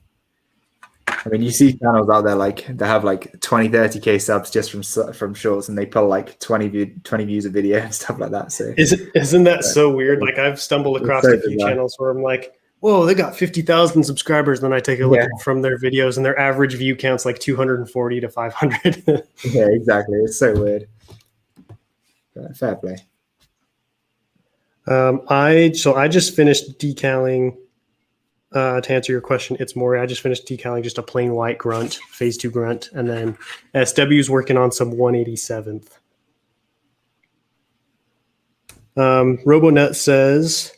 I mean, you see channels out there like they have like 20, 30K subs just from shorts, and they pull like 20 views a video and stuff like that. So isn't that so weird? Like I've stumbled across a few channels where I'm like, whoa, they got 50,000 subscribers. Then I take a look from their videos, and their average view count's like 240 to 500. Yeah, exactly. It's so weird. But fair play. I just finished decaling. To answer your question, it's Maury. I just finished decaling just a plain white grunt, phase 2 grunt, and then SW's working on some 187th. RoboNut says,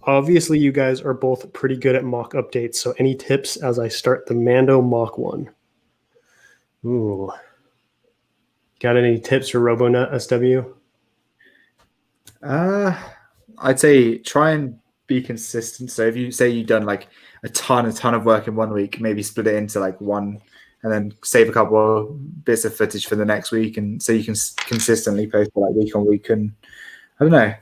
obviously you guys are both pretty good at mock updates, so any tips as I start the Mando mock one? Ooh. Got any tips for RoboNut SW? I'd say try and be consistent. So if you say you've done like a ton of work in 1 week, maybe split it into like one and then save a couple of bits of footage for the next week, and so you can consistently post like week on week. And I don't know,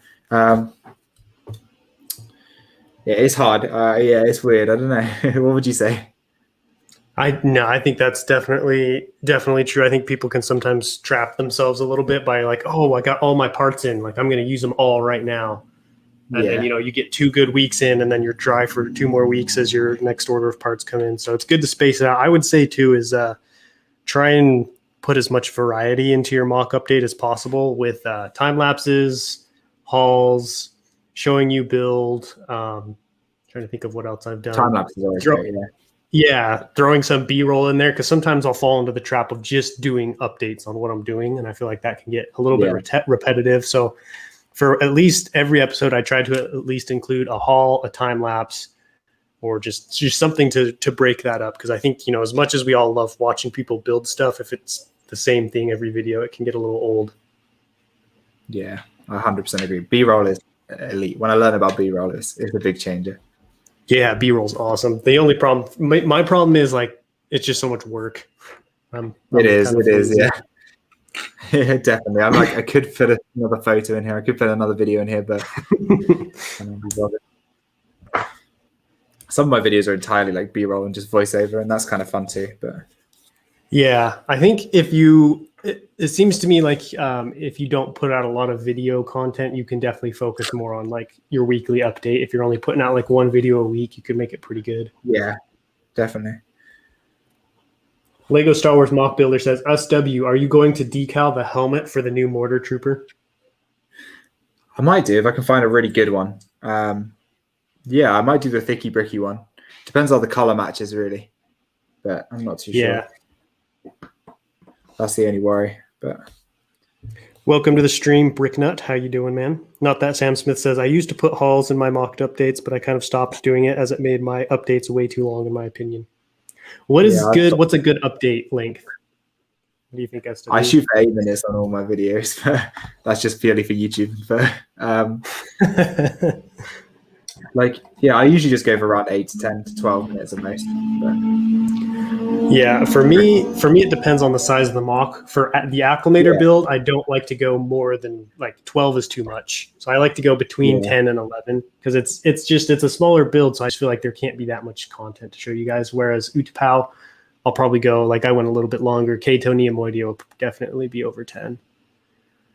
yeah, it's hard. Yeah, it's weird. I don't know. What would you say? I think that's definitely true. I think people can sometimes trap themselves a little bit by like, oh, I got all my parts in, like I'm going to use them all right now. And then, you get 2 good weeks in, and then you're dry for 2 more weeks as your next order of parts come in. So it's good to space it out. I would say too is try and put as much variety into your mock update as possible with time lapses, hauls, showing you build, Trying to think of what else I've done. Time lapse is always great, yeah. Yeah, throwing some B-roll in there, because sometimes I'll fall into the trap of just doing updates on what I'm doing, and I feel like that can get a little bit repetitive. So for at least every episode, I try to at least include a haul, a time lapse, or just something to break that up, because I think, you know, as much as we all love watching people build stuff, if it's the same thing every video, it can get a little old. Yeah, I 100% agree. B-roll is elite. When I learned about B-roll, it's a big changer. Yeah, B-roll's awesome. The only problem, my problem is like it's just so much work. It is, yeah. Yeah, definitely. I'm like, I could fit another photo in here. I could fit another video in here, but some of my videos are entirely like B-roll and just voiceover, and that's kind of fun too. But yeah, I think it seems to me like if you don't put out a lot of video content, you can definitely focus more on like your weekly update. If you're only putting out like one video a week, you could make it pretty good. Yeah, definitely. Lego Star Wars Mock Builder says, SW, are you going to decal the helmet for the new Mortar Trooper? I might do if I can find a really good one. Yeah, I might do the thicky bricky one. Depends on the color matches, really. But I'm not too sure. That's the only worry. But welcome to the stream, Bricknut. How you doing, man? Not that Sam Smith says, I used to put hauls in my mocked updates, but I kind of stopped doing it as it made my updates way too long, in my opinion. What's a good update length? What do you think, SW? I shoot for 8 minutes on all my videos, but that's just purely for YouTube. Like, yeah, I usually just go for around 8 to 10 to 12 minutes at most. But yeah, for me, it depends on the size of the mock. For the acclimator build, I don't like to go more than like 12 is too much. So I like to go between 10 and 11 because it's a smaller build. So I just feel like there can't be that much content to show you guys. Whereas Utapau, I'll probably go like I went a little bit longer. Kato Neomoidia will definitely be over 10.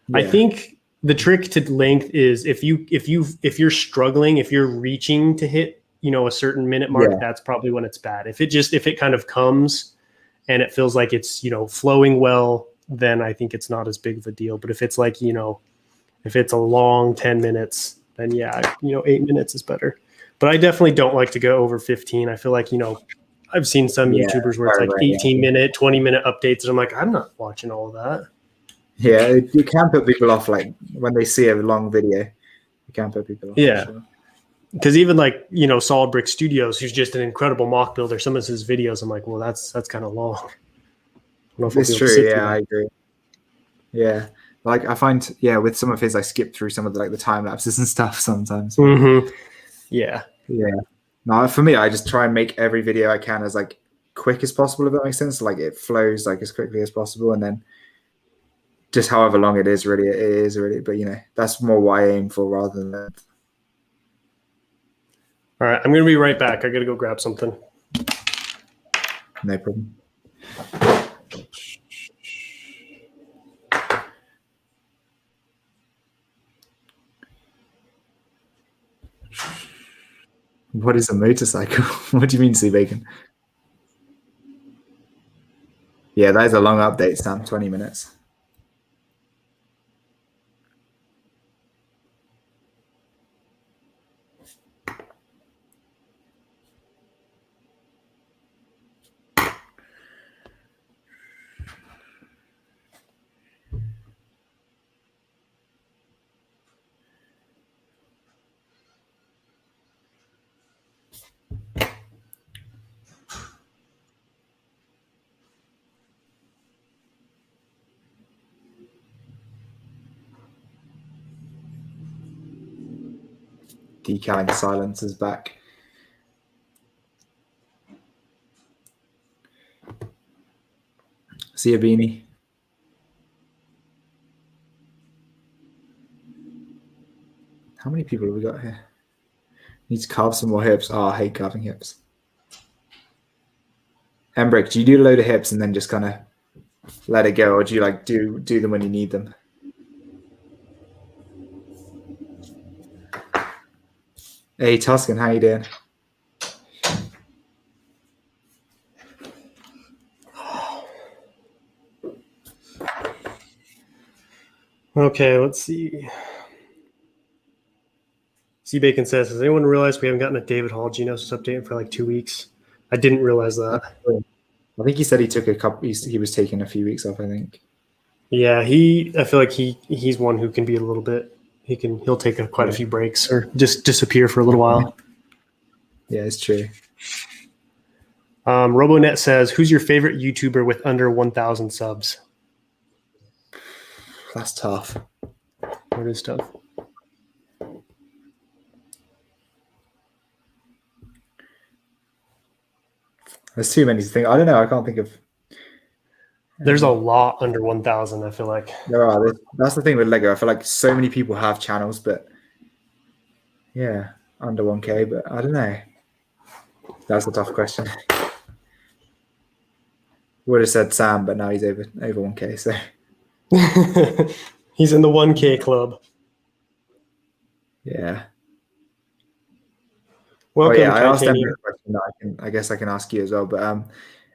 Yeah. I think the trick to length is if you're struggling, if you're reaching to hit, you know, a certain minute mark, that's probably when it's bad. If it kind of comes and it feels like it's, you know, flowing well, then I think it's not as big of a deal. But if it's like, you know, if it's a long 10 minutes, then yeah, you know, 8 minutes is better. But I definitely don't like to go over 15. I feel like, you know, I've seen some YouTubers where it's like 18-minute, 20-minute updates, and I'm like, I'm not watching all of that. Yeah, you can put people off, like when they see a long video, you can put people off. Yeah, because even like, you know, Solid Brick Studios, who's just an incredible mock builder, some of his videos, I'm like, well, that's kind of long. It's true. Yeah, I agree. Yeah, like I find, with some of his, I skip through some of the time lapses and stuff sometimes. Mm-hmm. Yeah. No, for me, I just try and make every video I can as like quick as possible, if that makes sense. Like it flows like as quickly as possible, and then just however long it is, really. But you know, that's more what I aim for rather than that. All right, I'm gonna be right back. I gotta go grab something. No problem. What is a motorcycle? What do you mean, Sea Bacon? Yeah, that is a long update, Sam. 20 minutes. Decaling silence is back. See you, Beanie. How many people have we got here? Need to carve some more hips. Oh, I hate carving hips. Embrick, do you do a load of hips and then just kind of let it go, or do you like do them when you need them? Hey, Tuscan, how you doing? Okay, let's see. C Bacon says, has anyone realized we haven't gotten a David Hall Genosis update for like 2 weeks? I didn't realize that. I think he said he took a couple. He was taking a few weeks off, I think. Yeah, I feel like he's one who can be a little bit. He'll take quite a few breaks or just disappear for a little while. Yeah, it's true. RoboNet says, who's your favorite YouTuber with under 1,000 subs? That's tough. It is tough. There's too many to think. I don't know. I can't think of. There's a lot under 1,000, I feel like. There are. That's the thing with Lego. I feel like so many people have channels, but yeah, under 1K. But I don't know. That's a tough question. Would have said Sam, but now he's over 1K. So he's in the 1K club. Yeah. Welcome, I asked him Titanium. a question that I guess I can ask you as well. But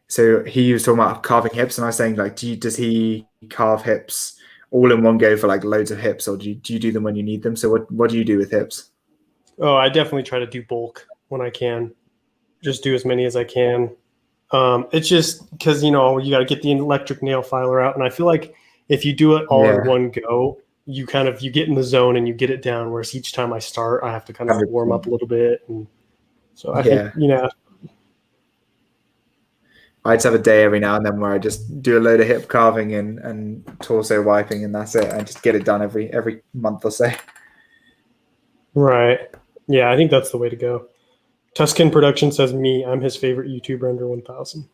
so he was talking about carving hips, and I was saying like, does he carve hips all in one go for like loads of hips, or do you do them when you need them? So what do you do with hips? Oh, I definitely try to do bulk when I can. Just do as many as I can. It's just because you got to get the electric nail filer out, and I feel like if you do it all in one go, you get in the zone and you get it down. Whereas each time I start, I have to kind of warm up a little bit, and so I think I just have a day every now and then where I just do a load of hip carving and torso wiping, and that's it. I just get it done every month or so. Right. Yeah, I think that's the way to go. Tuscan Production says me. I'm his favorite YouTuber under 1,000.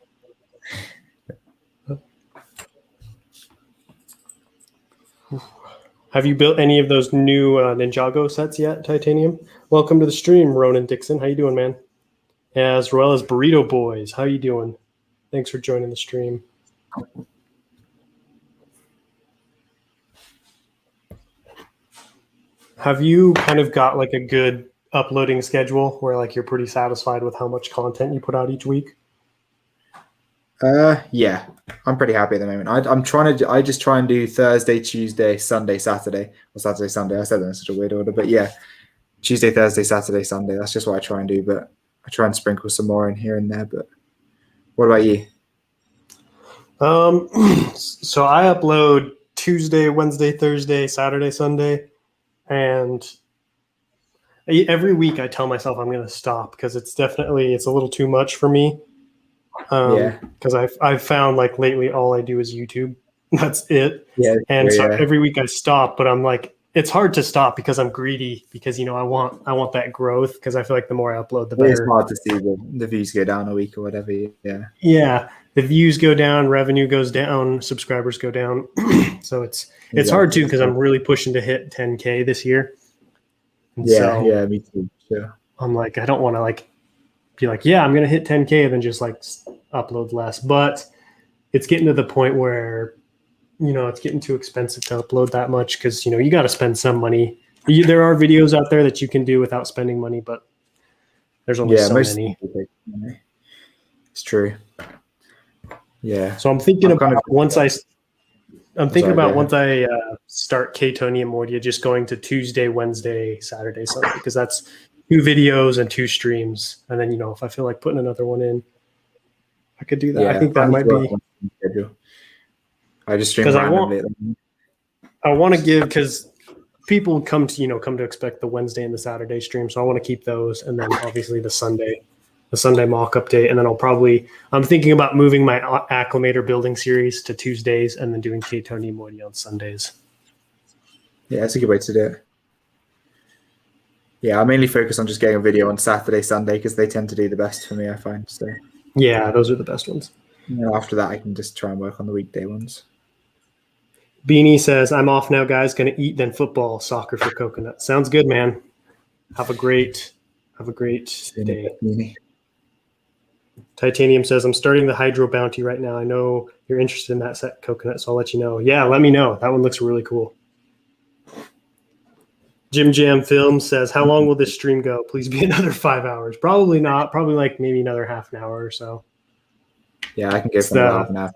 Have you built any of those new Ninjago sets yet, Titanium? Welcome to the stream, Ronan Dixon. How you doing, man? As well as Burrito Boys. How you doing? Thanks for joining the stream. Have you kind of got like a good uploading schedule where like you're pretty satisfied with how much content you put out each week? Yeah, I'm pretty happy at the moment. I just try and do Thursday, Tuesday, Sunday, Saturday, or Saturday, Sunday. I said that in such a weird order, but yeah, Tuesday, Thursday, Saturday, Sunday. That's just what I try and do, but I try and sprinkle some more in here and there. But what about you? So I upload Tuesday, Wednesday, Thursday, Saturday, Sunday, and every week I tell myself I'm going to stop because it's a little too much for me. Because I've found like lately all I do is YouTube. That's it. Yeah. And so every week I stop, but I'm like, it's hard to stop because I'm greedy because I want that growth because I feel like the more I upload, the better. It's hard to see the views go down a week or whatever. Yeah. Yeah. The views go down, revenue goes down, subscribers go down. So it's hard too because I'm really pushing to hit 10K this year. And yeah, me too. Sure. I'm like, I don't want to like be like, yeah, I'm going to hit 10K and then just like upload less. But it's getting to the point where, it's getting too expensive to upload that much because, you got to spend some money. There are videos out there that you can do without spending money, but there's only so many. It's true. Yeah. So I'm thinking about once I start Ketonium Mordia, just going to Tuesday, Wednesday, Saturday, Sunday, because that's 2 videos and 2 streams. And then, if I feel like putting another one in, I could do that. I think that might be. I just stream randomly. I want to give because people come to expect the Wednesday and the Saturday stream. So I want to keep those. And then obviously the Sunday mock update. And then I'm thinking about moving my Acclimator building series to Tuesdays and then doing Ketonium Mordia on Sundays. Yeah, that's a good way to do it. Yeah, I mainly focus on just getting a video on Saturday, Sunday because they tend to do the best for me, I find. So yeah, those are the best ones. After that, I can just try and work on the weekday ones. Beanie says, I'm off now, guys. Going to eat, then football, soccer for coconut. Sounds good, man. Have a great day. Beanie. Titanium says, I'm starting the Hydro Bounty right now. I know you're interested in that set, Coconut, so I'll let you know. Yeah, let me know. That one looks really cool. Jim Jam Film says, how long will this stream go? Please be another 5 hours. Probably not. Probably like maybe another half an hour or so. Yeah, I can go for half an hour.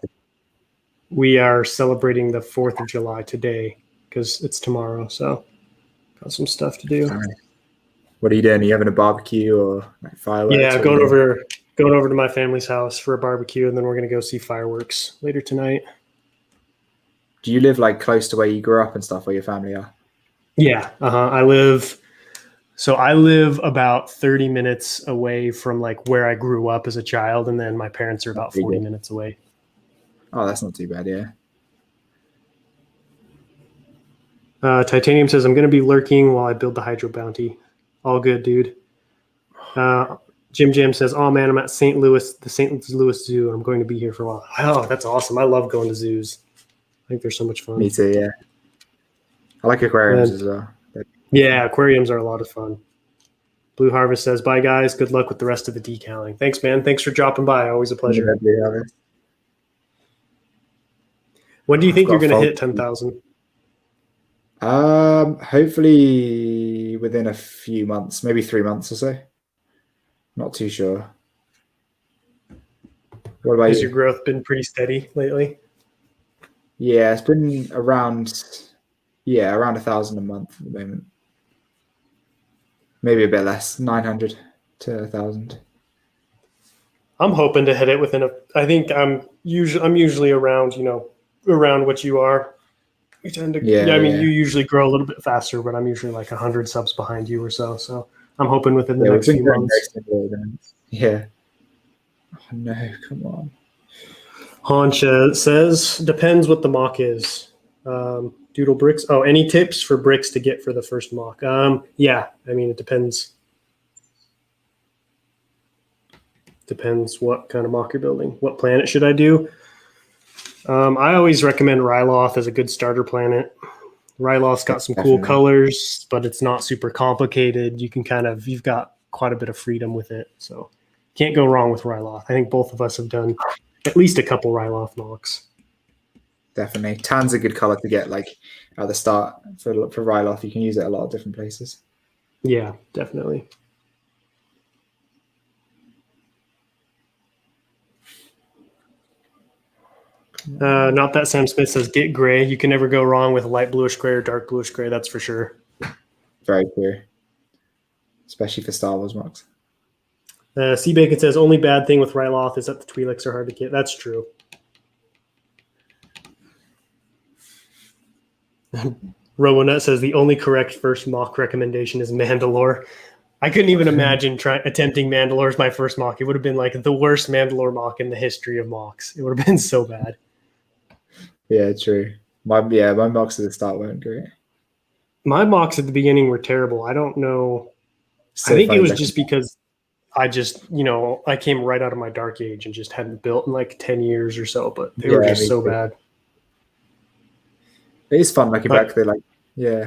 We are celebrating the 4th of July today because it's tomorrow, so got some stuff to do. All right. What are you doing? Are you having a barbecue or like fireworks? Yeah, going over to my family's house for a barbecue, and then we're gonna go see fireworks later tonight. Do you live like close to where you grew up and stuff, where your family are? Yeah, I live about 30 minutes away from like where I grew up as a child, and then my parents are about 40 minutes away. Oh, that's not too bad, yeah. Titanium says, I'm going to be lurking while I build the Hydro Bounty. All good, dude. Jim Jam says, oh man, I'm at St. Louis, the St. Louis Zoo, and I'm going to be here for a while. Oh, that's awesome. I love going to zoos. I think they're so much fun. Me too, yeah. I like aquariums as well. Yeah, aquariums are a lot of fun. Blue Harvest says, bye guys. Good luck with the rest of the decaling. Thanks, man. Thanks for dropping by. Always a pleasure. When do you think you're going to hit 10,000? Hopefully within a few months, maybe 3 months or so. Not too sure. What about you? Has your growth been pretty steady lately? Yeah, it's been around 1,000 a month at the moment. Maybe a bit less, 900 to 1,000. I'm hoping to hit it within I think I'm usually around, around what you are. We tend to, you usually grow a little bit faster, but I'm usually like 100 subs behind you or so. So I'm hoping within the next few months. Yeah. Oh no, come on. Hansha says, depends what the mock is. Doodle bricks. Oh, any tips for bricks to get for the first mock? Yeah, I mean, it depends. Depends what kind of mock you're building. What planet should I do? I always recommend Ryloth as a good starter planet. Ryloth's got some cool colors, but it's not super complicated. You've got quite a bit of freedom with it. So can't go wrong with Ryloth. I think both of us have done at least a couple Ryloth mocks. Definitely. Tan's a good color to get like at the start for Ryloth. You can use it a lot of different places. Yeah, definitely. Not that Sam Smith says get gray. You can never go wrong with light bluish gray or dark bluish gray. That's for sure. Very clear, especially for Star Wars mocks. C Bacon says only bad thing with Ryloth is that the Twi'leks are hard to get. That's true. Robonet says the only correct first mock recommendation is Mandalore. I couldn't even imagine attempting Mandalore as my first mock. It would have been like the worst Mandalore mock in the history of mocks. It would have been so bad. Yeah, true. My mocks at the start weren't great. My mocks at the beginning were terrible. I don't know. I think it was just because I came right out of my dark age and just hadn't built in like 10 years or so, but they were just so bad. It is fun looking back. They're like,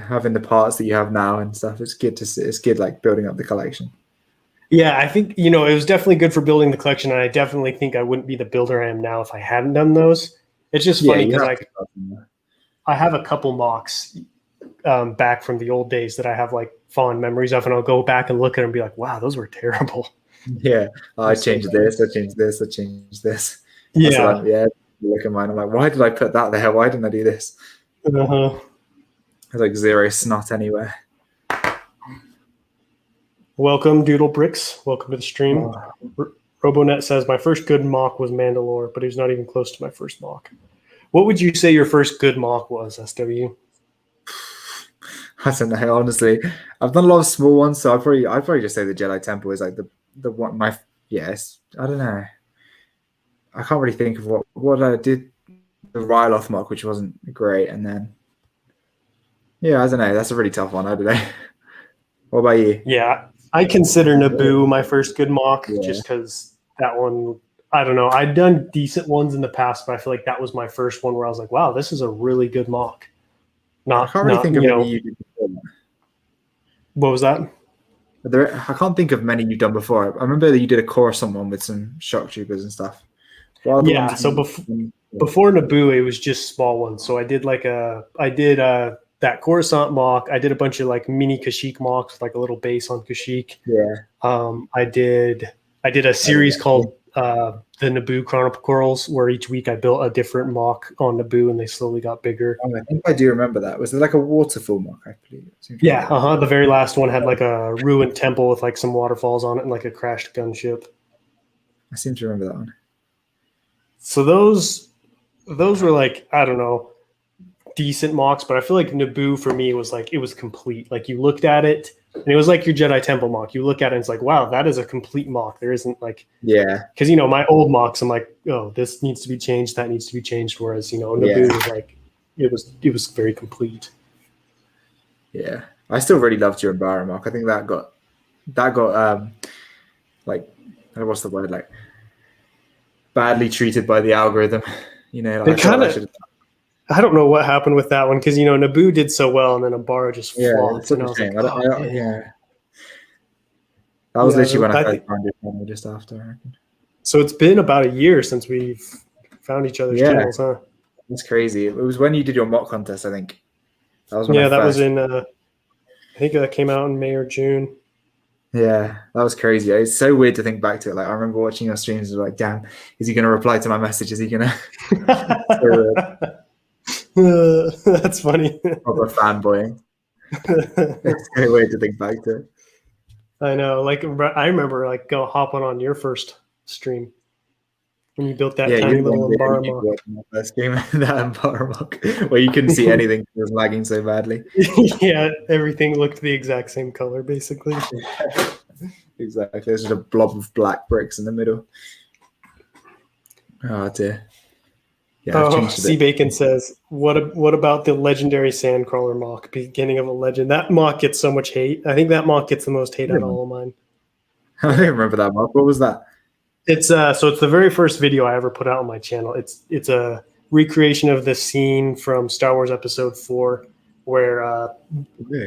having the parts that you have now and stuff. It's good to see. It's good like building up the collection. Yeah, I think, it was definitely good for building the collection. And I definitely think I wouldn't be the builder I am now if I hadn't done those. It's just funny because I have a couple mocks back from the old days that I have like fond memories of, and I'll go back and look at them and be like, wow, those were terrible. Yeah. I changed this. I changed this. Yeah. Look at mine. I'm like, why did I put that there? Why didn't I do this? Uh-huh. There's like zero snot anywhere. Welcome, Doodle Bricks. Welcome to the stream. Robonet says, my first good mock was Mandalore, but he was not even close to my first mock. What would you say your first good mock was, SW? I don't know, honestly. I've done a lot of small ones, so I'd probably just say the Jedi Temple is like the one. I don't know. I can't really think of what I did. The Ryloth mock, which wasn't great, and then I don't know. That's a really tough one. I don't know. What about you? Yeah, I consider Naboo my first good mock, just because that one. I don't know. I'd done decent ones in the past, but I feel like that was my first one where I was like, "Wow, this is a really good mock." I can't really think of any you did before that. What was that? I can't think of many you've done before. I remember that you did a Coruscant one with some shock troopers and stuff. Yeah, so before Naboo, it was just small ones. So I did that Coruscant mock. I did a bunch of like mini Kashyyyk mocks, like a little base on Kashyyyk. Yeah. I did a series called the Naboo Chronicles, where each week I built a different mock on Naboo, and they slowly got bigger. Oh, I think I do remember that. Was it like a waterfall mock? I believe. Yeah, The very last one had like a ruined temple with like some waterfalls on it and like a crashed gunship. I seem to remember that one. So those were like, I don't know, decent mocks, but I feel like Naboo for me was like, it was complete. Like you looked at it and it was like your Jedi Temple mock. You look at it and it's like, wow, that is a complete mock. There isn't like, because my old mocks, I'm like, oh, this needs to be changed, that needs to be changed. Whereas Naboo was like, it was very complete. Yeah, I still really loved your Umbara mock. I think that got like, what's the word, like badly treated by the algorithm. Like, I don't know what happened with that one because Naboo did so well and then Umbara just flopped. And I was like, that was literally when I found your channel just after. I reckon. So it's been about a year since we've found each other's channels, huh? That's crazy. It was when you did your mock contest, I think. That was when was in. I think that came out in May or June. Yeah, that was crazy. It's so weird to think back to it. Like I remember watching your streams and like, damn, is he going to reply to my message? Is he going to? That's funny. Proper fanboying. It's so weird to think back to. I know. Like I remember, like hopping on your first stream when you built that tiny little Umbara mock. First stream, that Umbara mock, where you couldn't see anything; it was lagging so badly. Yeah, everything looked the exact same color, basically. Exactly. There's just a blob of black bricks in the middle. Oh dear. Yeah, C Bacon says, "What about the legendary Sandcrawler mock? Beginning of a legend. That mock gets so much hate. I think that mock gets the most hate out of all of mine." I don't remember that mock. What was that? It's it's the very first video I ever put out on my channel. It's a recreation of the scene from Star Wars Episode 4 where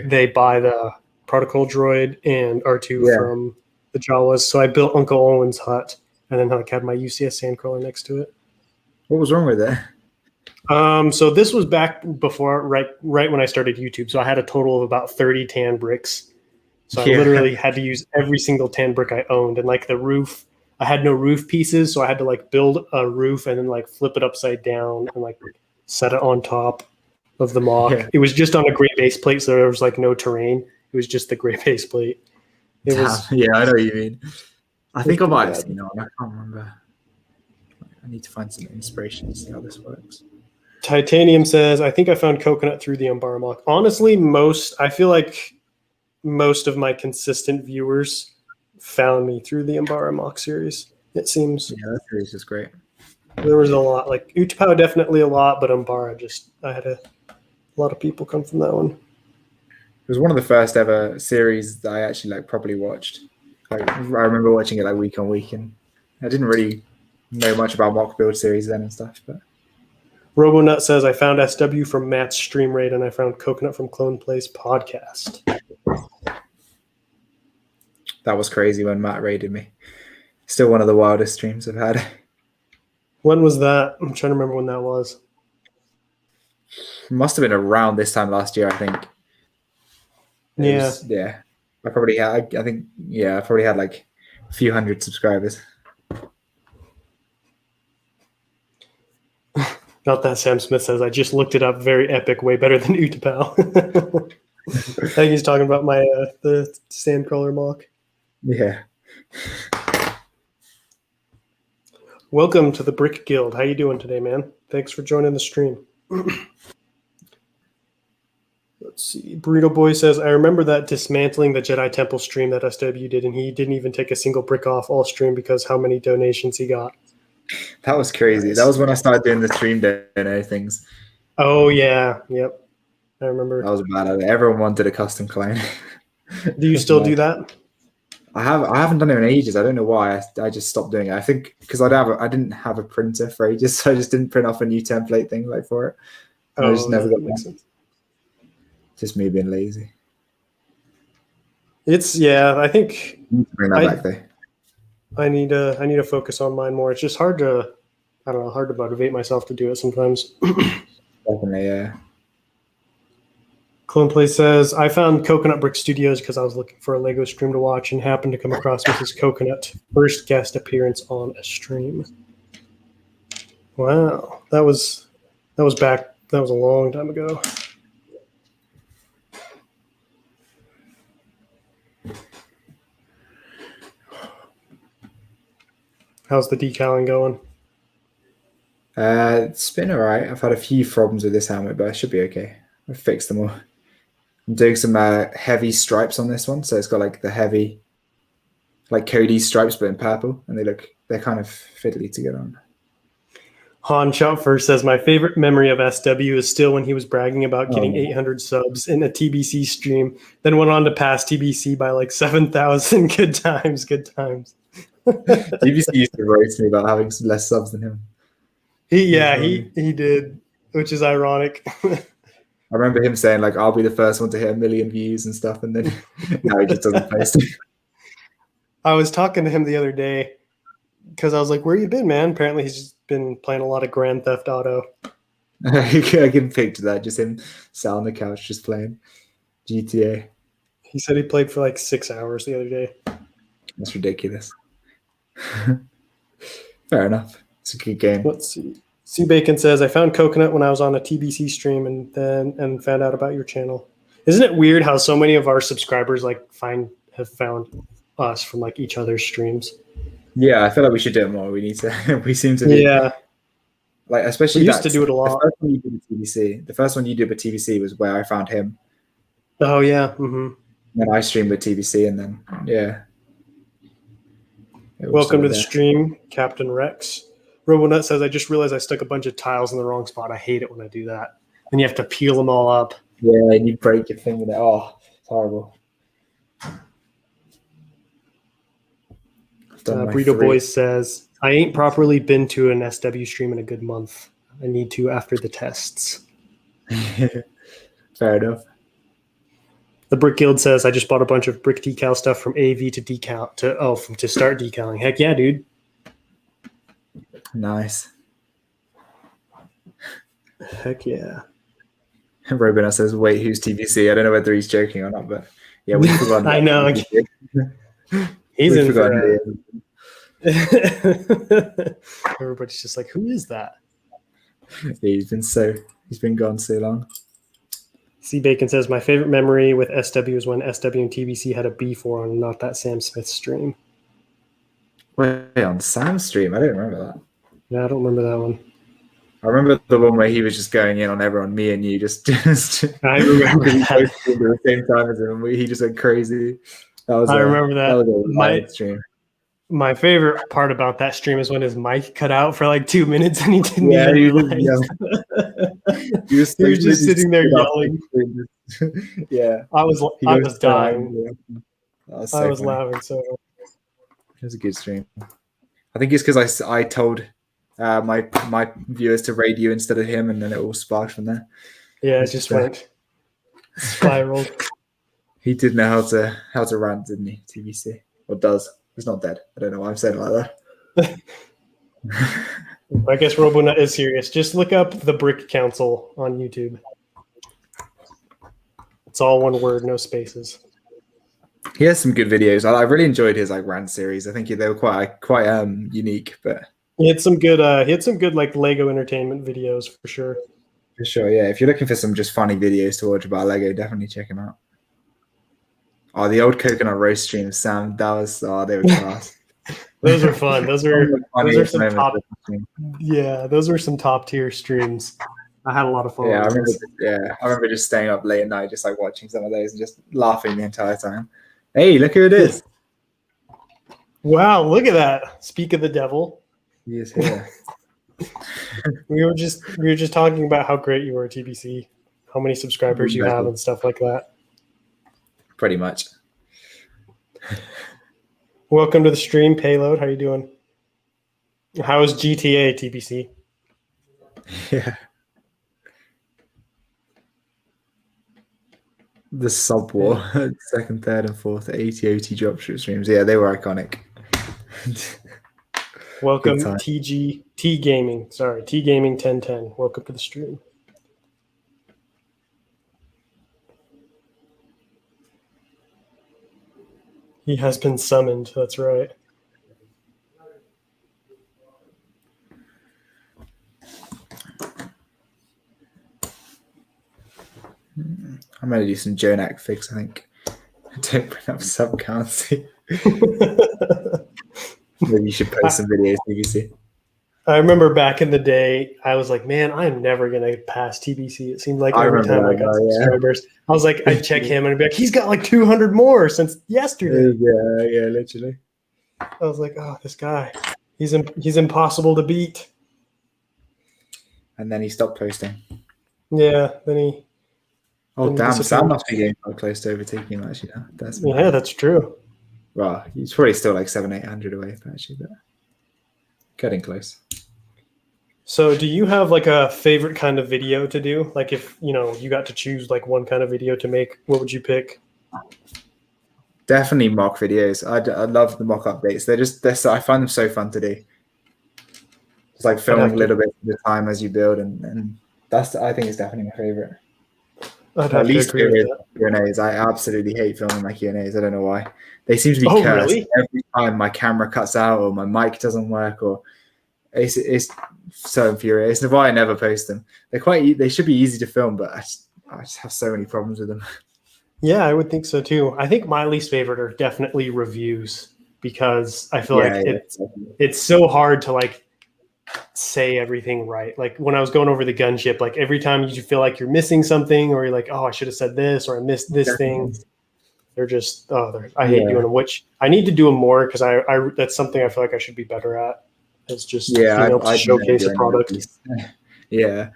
they buy the protocol droid and R2 from the Jawas. So I built Uncle Owen's hut and then had my UCS Sandcrawler next to it. What was wrong with it? So this was back before, right when I started YouTube. So I had a total of about 30 tan bricks. So I literally had to use every single tan brick I owned. And like the roof, I had no roof pieces. So I had to like build a roof and then like flip it upside down and like set it on top of the mock. Yeah. It was just on a gray base plate. So there was like no terrain. It was just the gray base plate. It was, yeah, I know what you mean. I think I might have seen that one. I can't remember. I need to find some inspiration to see how this works. Titanium says, I think I found coconut through the Umbara mock. Honestly, I feel like most of my consistent viewers found me through the Umbara mock series, it seems. Yeah, that series is great. There was a lot. Like Utapau definitely a lot, but Umbara I had a lot of people come from that one. It was one of the first ever series that I actually like properly watched. Like, I remember watching it like week on week, and I didn't really know much about mock build series then and stuff. But RoboNut says, I found SW from Matt's stream raid, and I found Coconut from Clone Plays podcast. That was crazy when Matt raided me. Still one of the wildest streams I've had. When was that? I'm trying to remember when that was. Must have been around this time last year, I think. Yeah. I probably had like a few hundred subscribers. Not that Sam Smith says, I just looked it up. Very epic, way better than Utapau. I think he's talking about my the Sandcrawler mock. Yeah. Welcome to the Brick Guild. How you doing today, man? Thanks for joining the stream. Let's see. Burrito Boy says, I remember that dismantling the Jedi Temple stream that SW did, and he didn't even take a single brick off all stream because how many donations he got. That was crazy. Nice. That was when I started doing the stream donor things. Oh, yeah. Yep. I remember. That was a bad idea. Everyone wanted a custom clone. Do you still do that? I haven't done it in ages. I don't know why. I just stopped doing it. I think because I didn't have a printer for ages, so I just didn't print off a new template thing like for it. I just never got that. Just me being lazy. I think bring that back though. I need to focus on mine more. It's just hard to motivate myself to do it sometimes. Definitely, yeah. Clone Play says, I found Coconut Brick Studios because I was looking for a Lego stream to watch and happened to come across Mrs. Coconut. First guest appearance on a stream. Wow. That was a long time ago. How's the decaling going? It's been all right. I've had a few problems with this helmet, but I should be okay. I've fixed them all. I'm doing some heavy stripes on this one, so it's got like the heavy, like Cody's stripes, but in purple, and they're kind of fiddly to get on. Han Shot First says, my favorite memory of SW is still when he was bragging about getting 800 subs in a TBC stream, then went on to pass TBC by like 7,000. Good times. TBC used to roast me about having less subs than him. He did, which is ironic. I remember him saying, like, I'll be the first one to hit 1 million views and stuff, and then now he just doesn't post it. I was talking to him the other day because I was like, where you been, man? Apparently he's just been playing a lot of Grand Theft Auto. I can picture that, just him sat on the couch just playing GTA. He said he played for like 6 hours the other day. That's ridiculous. Fair enough. It's a good game. Let's see. C Bacon says, I found Coconut when I was on a TBC stream and found out about your channel. Isn't it weird how so many of our subscribers have found us from like each other's streams? Yeah, I feel like we should do it more. We seem to be. Yeah. Like, especially we used to do it a lot. The first one you did with TBC was where I found him. Oh yeah. Mm-hmm. Then I streamed with TBC, and then Welcome to the stream, Captain Rex. RoboNut says, I just realized I stuck a bunch of tiles in the wrong spot. I hate it when I do that. And you have to peel them all up. Yeah, and you break your thing with it. Oh, it's horrible. Burrito Boys says, I ain't properly been to an SW stream in a good month. I need to after the tests. Fair enough. The Brick Guild says, I just bought a bunch of brick decal stuff from AV to decal to start decaling. Heck yeah, dude. Nice. Heck yeah. Robin says, wait, who's TBC? I don't know whether he's joking or not, but yeah, we've forgotten. I know. He's in for Everybody's just like, who is that? Yeah, he's been gone so long. C Bacon says, my favorite memory with SW is when SW and TBC had a beef war on Not That Sam Smith stream. Wait, on Sam's stream? I don't remember that. Yeah, I don't remember that one. I remember the one where he was just going in on everyone, me and you, just I remember that. At the same time as him. He just went crazy. I remember that. That was a stream. My favorite part about that stream is when his mic cut out for like 2 minutes and he didn't even realize. He was just sitting there yelling. Yeah. I was dying. I was laughing so hard. It was a good stream. I think it's because I told my viewers to raid you instead of him, and then it all sparked from there. Yeah, it just went spiraled. He did know how to rant, didn't he? TBC, or does? He's not dead. I don't know why I'm saying it like that. I guess RoboNut is serious. Just look up the Brick Council on YouTube. It's all one word, no spaces. He has some good videos. I really enjoyed his like rant series. I think they were quite unique, but he had some good like Lego entertainment videos for sure. For sure, yeah. If you're looking for some just funny videos to watch about Lego, definitely check him out. Oh, the old coconut roast streams, Sam. They were class. Those were fun. Those were some top. Yeah, those were some top tier streams. I had a lot of fun. Yeah, I remember just staying up late at night, just like watching some of those and just laughing the entire time. Hey, look who it is! Wow, look at that! Speak of the devil. He is here. we were just talking about how great you were at TBC, how many subscribers you have, and stuff like that. Pretty much. Welcome to the stream, Payload. How you doing? How is GTA TBC? Yeah. The sub war, second, third, and fourth ATOT dropship streams. Yeah, they were iconic. Welcome T Gaming. Sorry, T Gaming 1010. Welcome to the stream. He has been summoned. That's right. I'm going to do some Jonak figs, I think. Don't bring up sub counts. Maybe you should post some videos, TBC. I remember back in the day, I was like, man, I'm never going to pass TBC. It seemed like every time I got subscribers, I was like, I'd check him and I'd be like, he's got like 200 more since yesterday. Yeah, literally. I was like, oh, this guy, he's impossible to beat. And then he stopped posting. Yeah, then he. Oh, damn, Sam must be getting quite close to overtaking him, actually, now. That's true. Well, he's probably still like 700-800 away, actually, but getting close. So do you have like a favorite kind of video to do? Like if, you got to choose like one kind of video to make, what would you pick? Definitely mock videos. I love the mock updates. I find them so fun to do. It's like filming a little bit of the time as you build, and I think it's definitely my favorite. I'd have to agree with that. Q&As. I absolutely hate filming my Q&As. I don't know why. They seem to be cursed. Really? Every time my camera cuts out or my mic doesn't work, or it's so infuriating. It's why I never post them. They should be easy to film, but I just have so many problems with them. Yeah, I would think so too. I think my least favorite are definitely reviews, because I feel it's so hard to like say everything right. Like when I was going over the gunship, like every time you feel like you're missing something, or you're like, oh, I should have said this, or I missed this thing. They're just I hate doing them, which I need to do them more, because I that's something I feel like I should be better at. It's just being able to showcase a product. Yeah,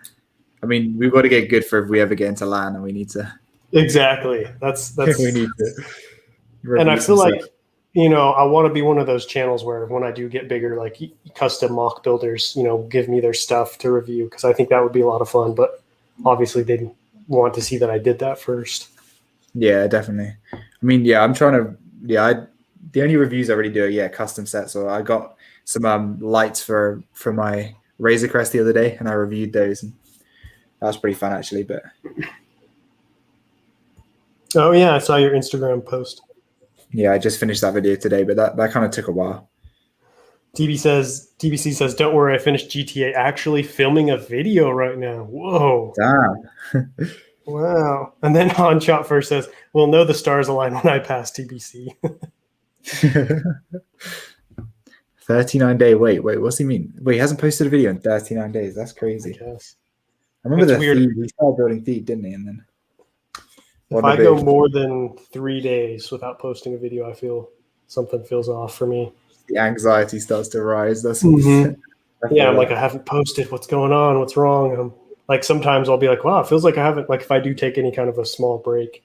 I mean, we've got to get good for if we ever get into LAN, and we need to. Exactly. That's we need to. And I feel like I want to be one of those channels where when I do get bigger, like custom mock builders, give me their stuff to review, because I think that would be a lot of fun. But obviously, they'd want to see that I did that first. Yeah, definitely. I mean, I'm trying to. The only reviews I really do are custom sets. So I got some lights for my Razor Crest the other day, and I reviewed those, and that was pretty fun actually. But oh yeah, I saw your Instagram post. Yeah, I just finished that video today, but that kind of took a while. TBC says, don't worry, I finished GTA. Actually filming a video right now. Whoa. Damn. Wow. And then On Shot First says, we'll know the stars align when I pass TBC. 39-day wait, what's he mean? Wait, he hasn't posted a video in 39 days. That's crazy. I remember the feed. He started building feed, didn't he? And then if I go more than 3 days without posting a video, I feel something feels off for me. The anxiety starts to rise. That's I'm like, I haven't posted. What's going on? What's wrong? And I'm like, sometimes I'll be like, wow, it feels like I haven't. Like if I do take any kind of a small break,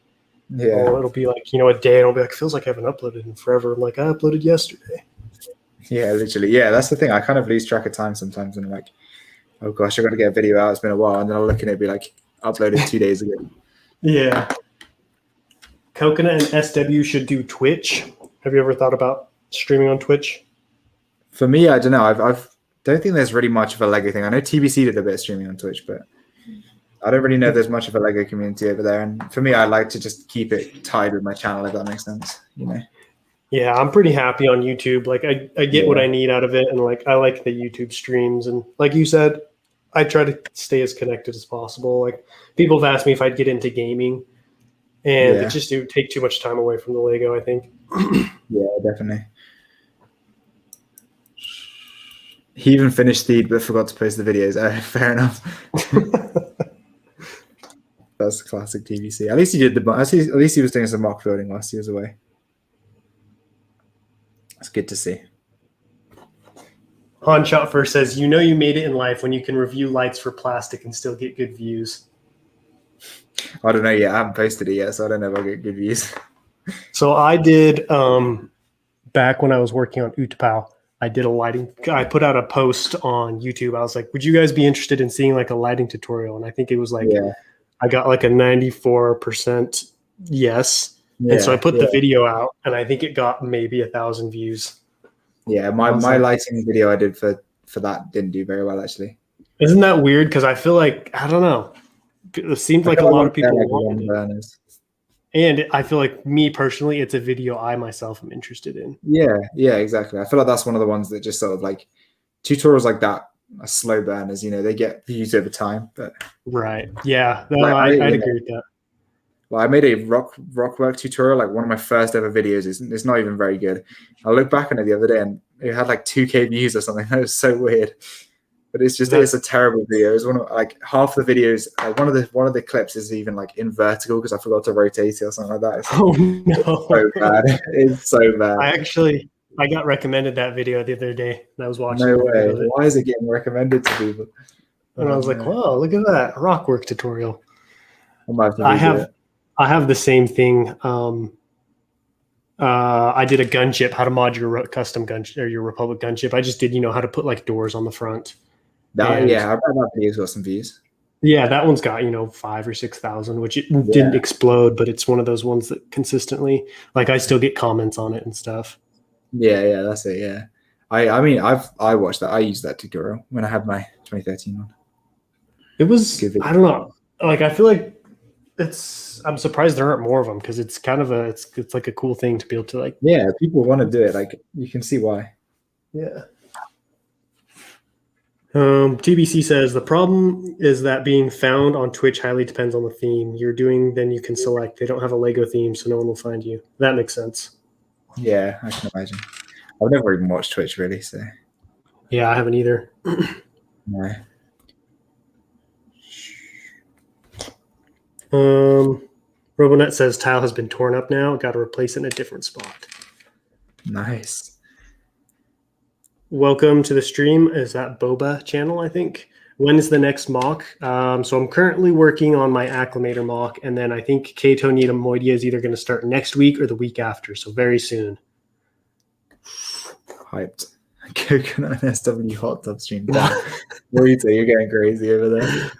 it'll be like a day, and I'll be like, it feels like I haven't uploaded in forever. I'm like, I uploaded yesterday. Yeah, literally. Yeah, that's the thing. I kind of lose track of time sometimes, and I'm like, oh gosh, I got to get a video out. It's been a while, and then I'll look at it and be like, uploaded 2 days ago. Yeah. Coconut and SW should do Twitch. Have you ever thought about streaming on Twitch? For me, I don't know. I don't think there's really much of a LEGO thing. I know TBC did a bit of streaming on Twitch, but I don't really know if there's much of a LEGO community over there. And for me, I like to just keep it tied with my channel, if that makes sense. Yeah, I'm pretty happy on YouTube. Like I get what I need out of it, and like I like the YouTube streams. And like you said, I try to stay as connected as possible. Like people have asked me if I'd get into gaming. And it just would take too much time away from the Lego, I think. Yeah, definitely. He even finished Theed but forgot to post the videos. Fair enough. That's classic TBC. At least he did at least he was doing some mock building whilst he was away. That's good to see. Han Shot First says, you made it in life when you can review lights for plastic and still get good views. I don't know yet. I haven't posted it yet, so I don't know if I'll get good views. So I did, back when I was working on Utapau, I did a lighting. I put out a post on YouTube. I was like, would you guys be interested in seeing like a lighting tutorial? And I think it was like, I got like a 94% yes. And so I put the video out, and I think it got maybe 1,000 views. Yeah, my lighting video I did for that didn't do very well, actually. Isn't that weird? Because I feel like, I don't know. It seemed like a lot of people wanted it. And I feel like me personally, it's a video I myself am interested in. Yeah, exactly. I feel like that's one of the ones that just sort of like tutorials like that are slow burners. They get views over time. But Right. Yeah. No, like I'd agree with that. I made a rock work tutorial, like one of my first ever videos. It's not even very good. I looked back on it the other day and it had like 2K views or something. That was so weird. But it's a terrible video. It's one of like half the videos. One of the clips is even like in vertical because I forgot to rotate it or something like that. It's so bad. It's so bad. I got recommended that video the other day and I was watching. No way. Why is it getting recommended to people? And I was like, wow, look at that rock work tutorial. I have the same thing. I did a gun chip, how to mod your custom gun or your Republic gun chip. I just did, how to put like doors on the front. I bet that video's got some views. Yeah, that one's got 5,000 or 6,000, which it didn't explode, but it's one of those ones that consistently, like, I still get comments on it and stuff. Yeah, that's it. Yeah, I mean, I watched that. I used that tutorial when I had my 2013 one. It was, I don't know, like I feel like I'm surprised there aren't more of them because it's kind of it's like a cool thing to be able to like. Yeah, people want to do it. Like you can see why. Yeah. TBC says the problem is that being found on Twitch highly depends on the theme you're doing. Then you can select. They don't have a Lego theme, so no one will find you. That makes sense. Yeah, I can imagine. I've never even watched Twitch really, so. Yeah, I haven't either. No. Robonet says tile has been torn up now. Got to replace it in a different spot. Nice. Welcome to the stream. Is that Boba channel, I think? When is the next mock? So I'm currently working on my Acclimator mock, and then I think Kato Nita Moidia is either going to start next week or the week after, so very soon. Hyped. Coconut and SW hot tub stream. Rita, you're getting crazy over there.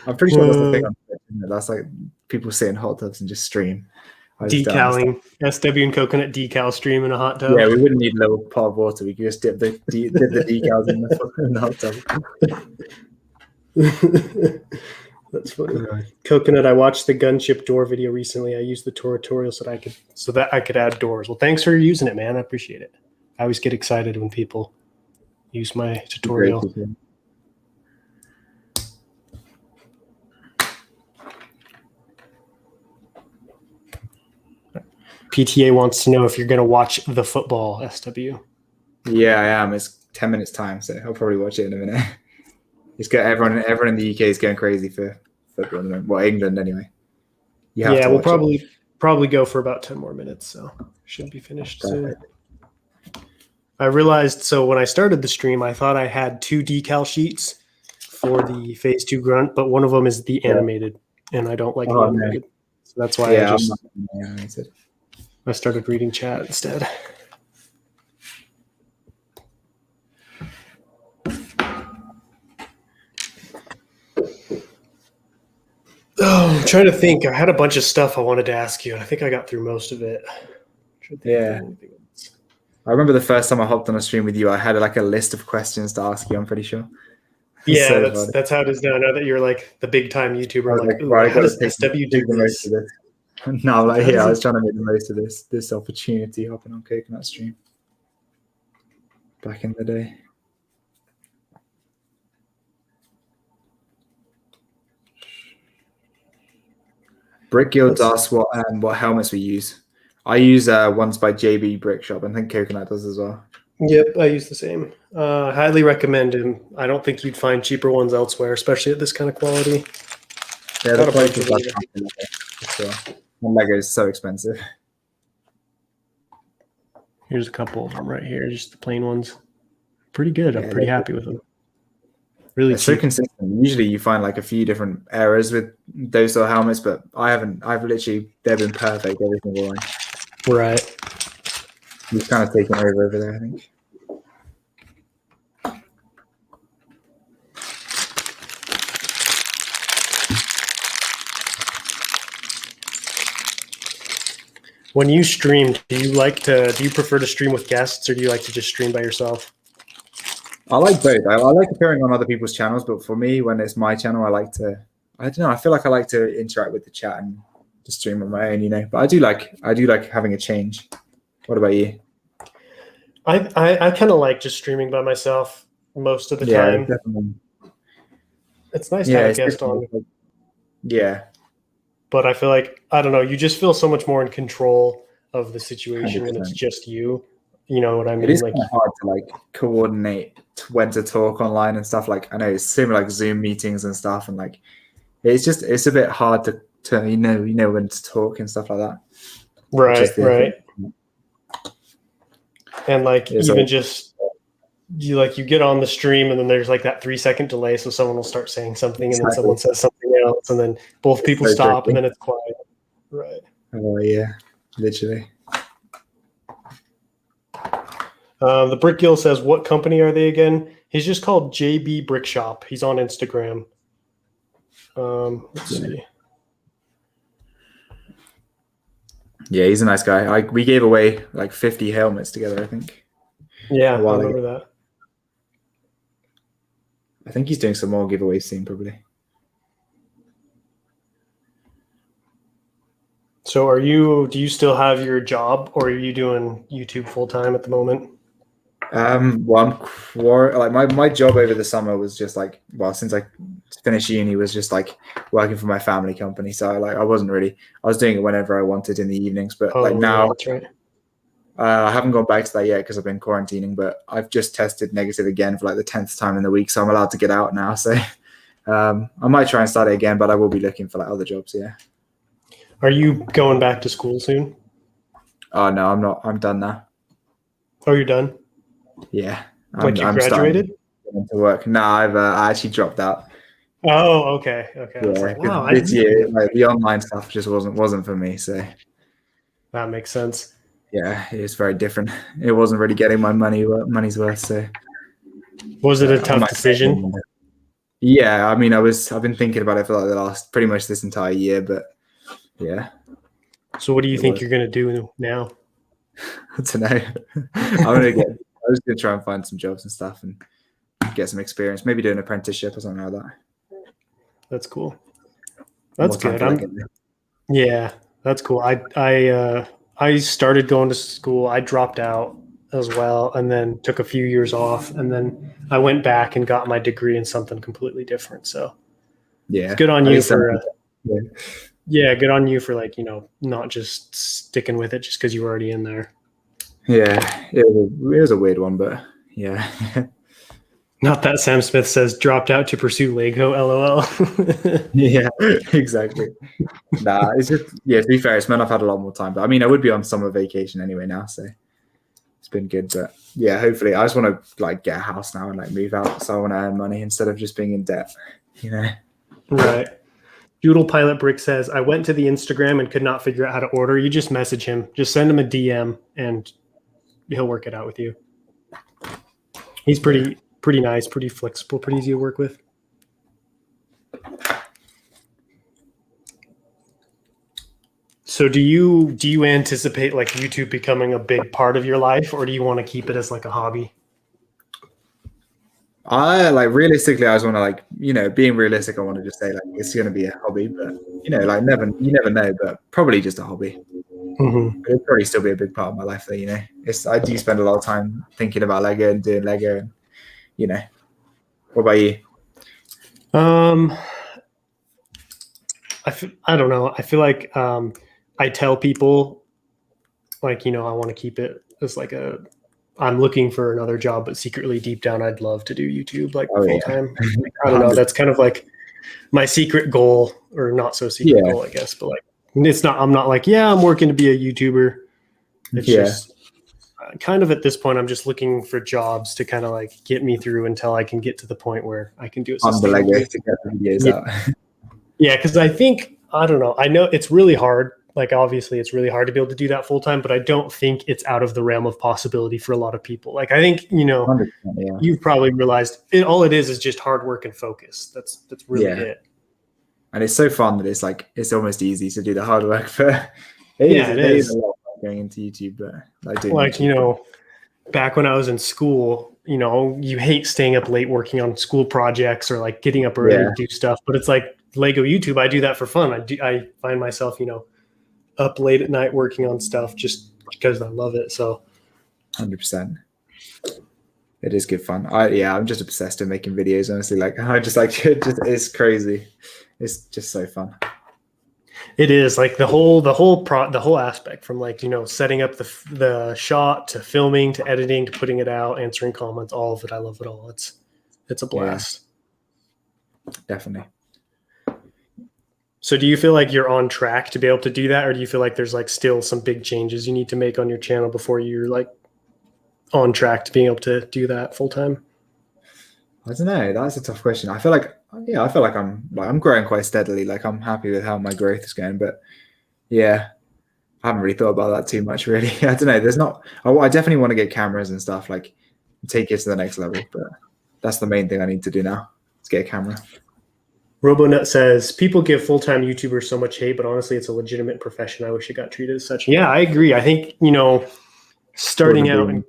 I'm pretty sure that's the thing on Twitch. That's like people sit in hot tubs and just stream. Decaling SW and coconut decal stream in a hot tub. Yeah, we wouldn't need a little pot of water. We could just dip the decals in the hot tub. That's funny. Coconut, I watched the gunship door video recently. I used the tutorial so that I could add doors. Well, thanks for using it, man. I appreciate it. I always get excited when people use my tutorial. PTA wants to know if you're going to watch the football, SW. Yeah, I am. It's 10 minutes time, so I'll probably watch it in a minute. It's got everyone in the UK is going crazy for football at the moment. Well, England anyway. We'll probably go for about 10 more minutes, so should be finished soon. I realized, so when I started the stream, I thought I had 2 decal sheets for the Phase 2 grunt, but one of them is the animated, and I don't like the animated. So that's why I started reading chat instead. Oh, I'm trying to think. I had a bunch of stuff I wanted to ask you. I think I got through most of it. Yeah. I remember the first time I hopped on a stream with you, I had like a list of questions to ask you, I'm pretty sure. Yeah, that's how it is now. Now that you're like the big time YouTuber, how does SW do this? No, I was trying to make the most of this opportunity hopping on Coconut stream back in the day. Brick Guilds asks what helmets we use. I use ones by JB Brick Shop. I think Coconut does as well. Yep, I use the same. Highly recommend him. I don't think you'd find cheaper ones elsewhere, especially at this kind of quality. Yeah, the price is like Lego is so expensive. Here's a couple of them right here, just the plain ones. Pretty good. I'm pretty happy with them. Really so consistent. Usually you find like a few different errors with those sort of helmets, but I've literally, they've been perfect every single one. Right. He's kind of taken over there, I think. When you stream, do you prefer to stream with guests or do you like to just stream by yourself? I like both. I like appearing on other people's channels, but for me, when it's my channel, I don't know, I feel like I like to interact with the chat and to stream on my own, But I do like having a change. What about you? I kind of like just streaming by myself most of the Yeah, time. definitely. It's nice to have a guest on. Yeah. But I feel like, I don't know, you just feel so much more in control of the situation 100%. when it's just you. You know what I mean? It is like kind of hard to like coordinate when to talk online and stuff. Like I know it's similar like Zoom meetings and stuff, and like it's a bit hard to you know when to talk and stuff like that. Right. And like it's even like, just you get on the stream and then there's like that 3-second delay, so someone will start saying something and then someone says something else and then both people stop and then it's quiet. Right. Oh yeah, literally. The Brick Gill says, what company are they again? He's just called JB Brick Shop. He's on Instagram. Let's see. Yeah, he's a nice guy. We gave away like 50 helmets together, I think. Yeah, I remember that. I think he's doing some more giveaways soon, probably. So do you still have your job or are you doing YouTube full time at the moment? Well, my job over the summer was just like, well, since I finished uni, was just like working for my family company. So I was doing it whenever I wanted in the evenings. But now, that's right. I haven't gone back to that yet because I've been quarantining. But I've just tested negative again for like the 10th time in the week, so I'm allowed to get out now. So I might try and start it again, but I will be looking for like other jobs. Yeah. Are you going back to school soon? Oh no, I'm not. I'm done now. Oh, you're done? Yeah. You graduated? To work. No, I actually dropped out. Oh, okay. Yeah, I was like, wow, this year, like the online stuff just wasn't for me. So that makes sense. Yeah, it was very different. It wasn't really getting my money's worth. So was it a tough decision? Yeah, I mean, I've been thinking about it for like the last pretty much this entire year, but yeah. So what do you think you're gonna do now? I don't know. I was gonna try and find some jobs and stuff and get some experience. Maybe do an apprenticeship or something like that. That's cool. That's good. That's cool. I started going to school. I dropped out as well and then took a few years off. And then I went back and got my degree in something completely different. So yeah, good on you for good on you for not just sticking with it just because you were already in there. Yeah, it was a weird one, but yeah. Not that Sam Smith says dropped out to pursue Lego, LOL. Yeah, exactly. Nah, it's just, to be fair, it's meant I've had a lot more time. But I mean, I would be on summer vacation anyway now, so it's been good. But yeah, hopefully, I just want to get a house now and move out. So I want to earn money instead of just being in debt, Right. Doodle Pilot Brick says, I went to the Instagram and could not figure out how to order. You just message him. Just send him a DM and he'll work it out with you. He's pretty nice, pretty flexible, pretty easy to work with. So do you anticipate YouTube becoming a big part of your life, or do you want to keep it as a hobby? I realistically, I just want to being realistic. I want to just say it's going to be a hobby, but you never know. But probably just a hobby. Mm-hmm. It'll probably still be a big part of my life, though. I do spend a lot of time thinking about Lego and doing Lego, and What about you? I don't know. I feel like I tell people I want to keep it as I'm looking for another job, but secretly deep down I'd love to do YouTube full time. I don't know. That's kind of my secret goal, or not so secret goal, I guess. But it's not. I'm not I'm working to be a YouTuber. It's just kind of at this point I'm just looking for jobs to kind of get me through until I can get to the point where I can do it sustainably. To get the videos out. Yeah, because I don't know. I know it's really hard. Obviously, it's really hard to be able to do that full time, but I don't think it's out of the realm of possibility for a lot of people. I think you've probably realized all it is just hard work and focus. That's really it. And it's so fun that it's almost easy to do the hard work. But it is a lot of going into YouTube, but back when I was in school, you hate staying up late working on school projects or getting up early to do stuff, but it's Lego YouTube. I do that for fun. I find myself, up late at night working on stuff just because I love it. So 100%. It is good fun. I'm just obsessed with making videos. Honestly, like I just like it. Just it's crazy. It's just so fun. it is like the whole aspect from like, setting up the shot to filming to editing to putting it out, answering comments, all of it. I love it all. It's a blast. Yeah, definitely. So do you feel like you're on track to be able to do that, or do you feel like there's like still some big changes you need to make on your channel before you're like on track to being able to do that full time? I don't know. That's a tough question. I feel like I'm growing quite steadily. Like I'm happy with how my growth is going, but yeah, I haven't really thought about that too much. Really, I don't know. There's not. I definitely want to get cameras and stuff, like take it to the next level. But that's the main thing I need to do now. Let's get a camera. RoboNut says, people give full-time YouTubers so much hate, but honestly, it's a legitimate profession. I wish it got treated as such. Yeah, I agree. I think, starting out and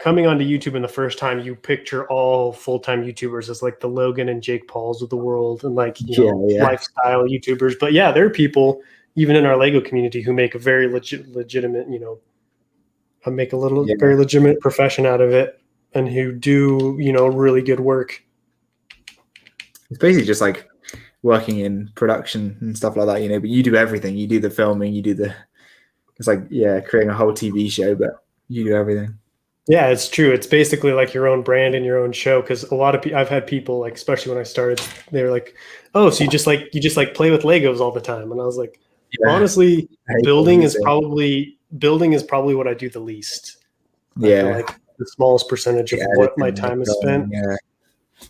coming onto YouTube in the first time, you picture all full-time YouTubers as like the Logan and Jake Pauls of the world and like, lifestyle YouTubers. But yeah, there are people even in our Lego community who make a very legitimate, make a very legitimate profession out of it and who do, really good work. It's basically just like working in production and stuff like that, but you do everything. You do the filming, it's like, creating a whole TV show, but you do everything. Yeah, it's true. It's basically like your own brand and your own show. Cause a lot of people, I've had people like, especially when I started, they were like, oh, so you just like play with Legos all the time. And I was like, honestly, building is probably what I do the least. I feel like the smallest percentage of what my time is spent.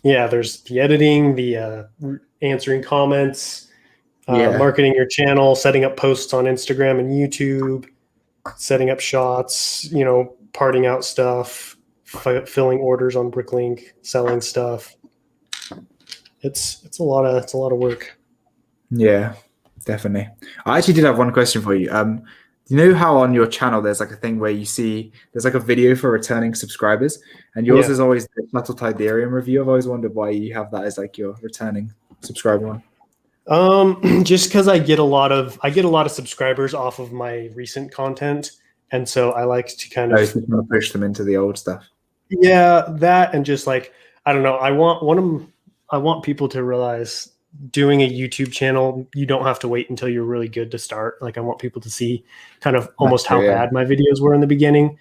Yeah, there's the editing, the answering comments, marketing your channel, setting up posts on Instagram and YouTube, setting up shots, parting out stuff, filling orders on Bricklink, selling stuff. It's a lot of work. Yeah, definitely. I actually did have one question for you. You know how on your channel there's like a thing where you see there's like a video for returning subscribers, and yours is always the Metal Tidarium review. I've always wondered why you have that as like your returning subscriber one. Just because I get a lot of subscribers off of my recent content, and so I like to kind of push them into the old stuff. Yeah, that and just like I don't know. I want people to realize doing a YouTube channel, you don't have to wait until you're really good to start. Like I want people to see kind of almost how bad my videos were in the beginning.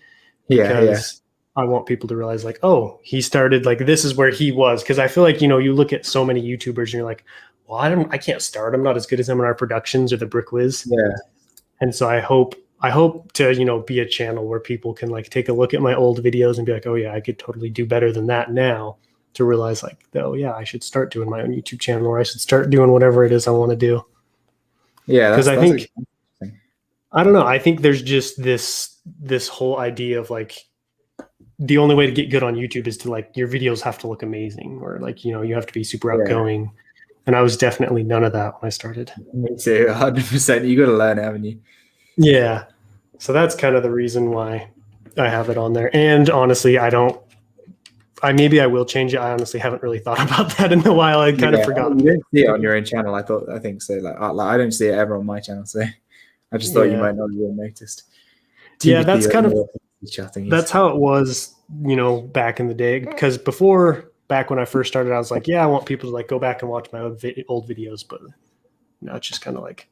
Because I want people to realize like, oh, he started like this is where he was. Because I feel like, you look at so many YouTubers and you're like, well, I can't start. I'm not as good as M&R Productions or the Brick Whiz. Yeah. And so I hope to, be a channel where people can like take a look at my old videos and be like, oh yeah, I could totally do better than that now. To realize like, oh yeah, I should start doing my own YouTube channel, or I should start doing whatever it is I want to do. Yeah, because I think I don't know. I think there's just this whole idea of like the only way to get good on YouTube is to like your videos have to look amazing, or like you have to be super outgoing. And I was definitely none of that when I started. Me too, 100%. You got to learn it, haven't you? Yeah. So that's kind of the reason why I have it on there. And honestly, maybe I will change it. I honestly haven't really thought about that in a while. I kind of forgot. You don't see it on your own channel. I think so. Like I don't see it ever on my channel, so I just thought you might not have even noticed. Yeah, that's kind of that's how it was, back in the day. Because back when I first started, I was like, I want people to like go back and watch my old videos, but now it's just kind of like,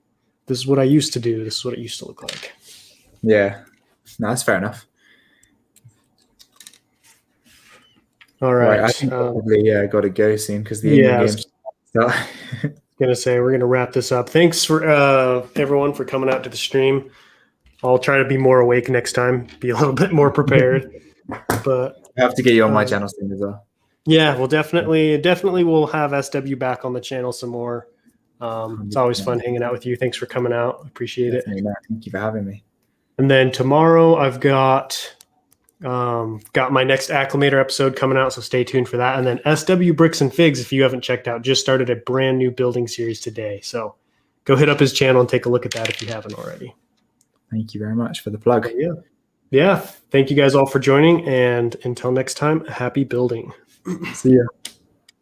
this is what I used to do. This is what it used to look like. Yeah, no, that's fair enough. All right. I think probably got to go soon because the game's gonna say we're gonna wrap this up. Thanks for everyone for coming out to the stream. I'll try to be more awake next time, be a little bit more prepared. But I have to get you on my channel soon as well. Yeah, we'll definitely we'll have SW back on the channel some more. It's always fun hanging out with you. Thanks for coming out. Appreciate it. Thank you for having me. And then tomorrow I've got my next Acclimator episode coming out, so stay tuned for that. And then SW Bricks and Figs, if you haven't checked out, just started a brand new building series today. So go hit up his channel and take a look at that if you haven't already. Thank you very much for the plug. Yeah. Thank you guys all for joining. And until next time, happy building. See ya.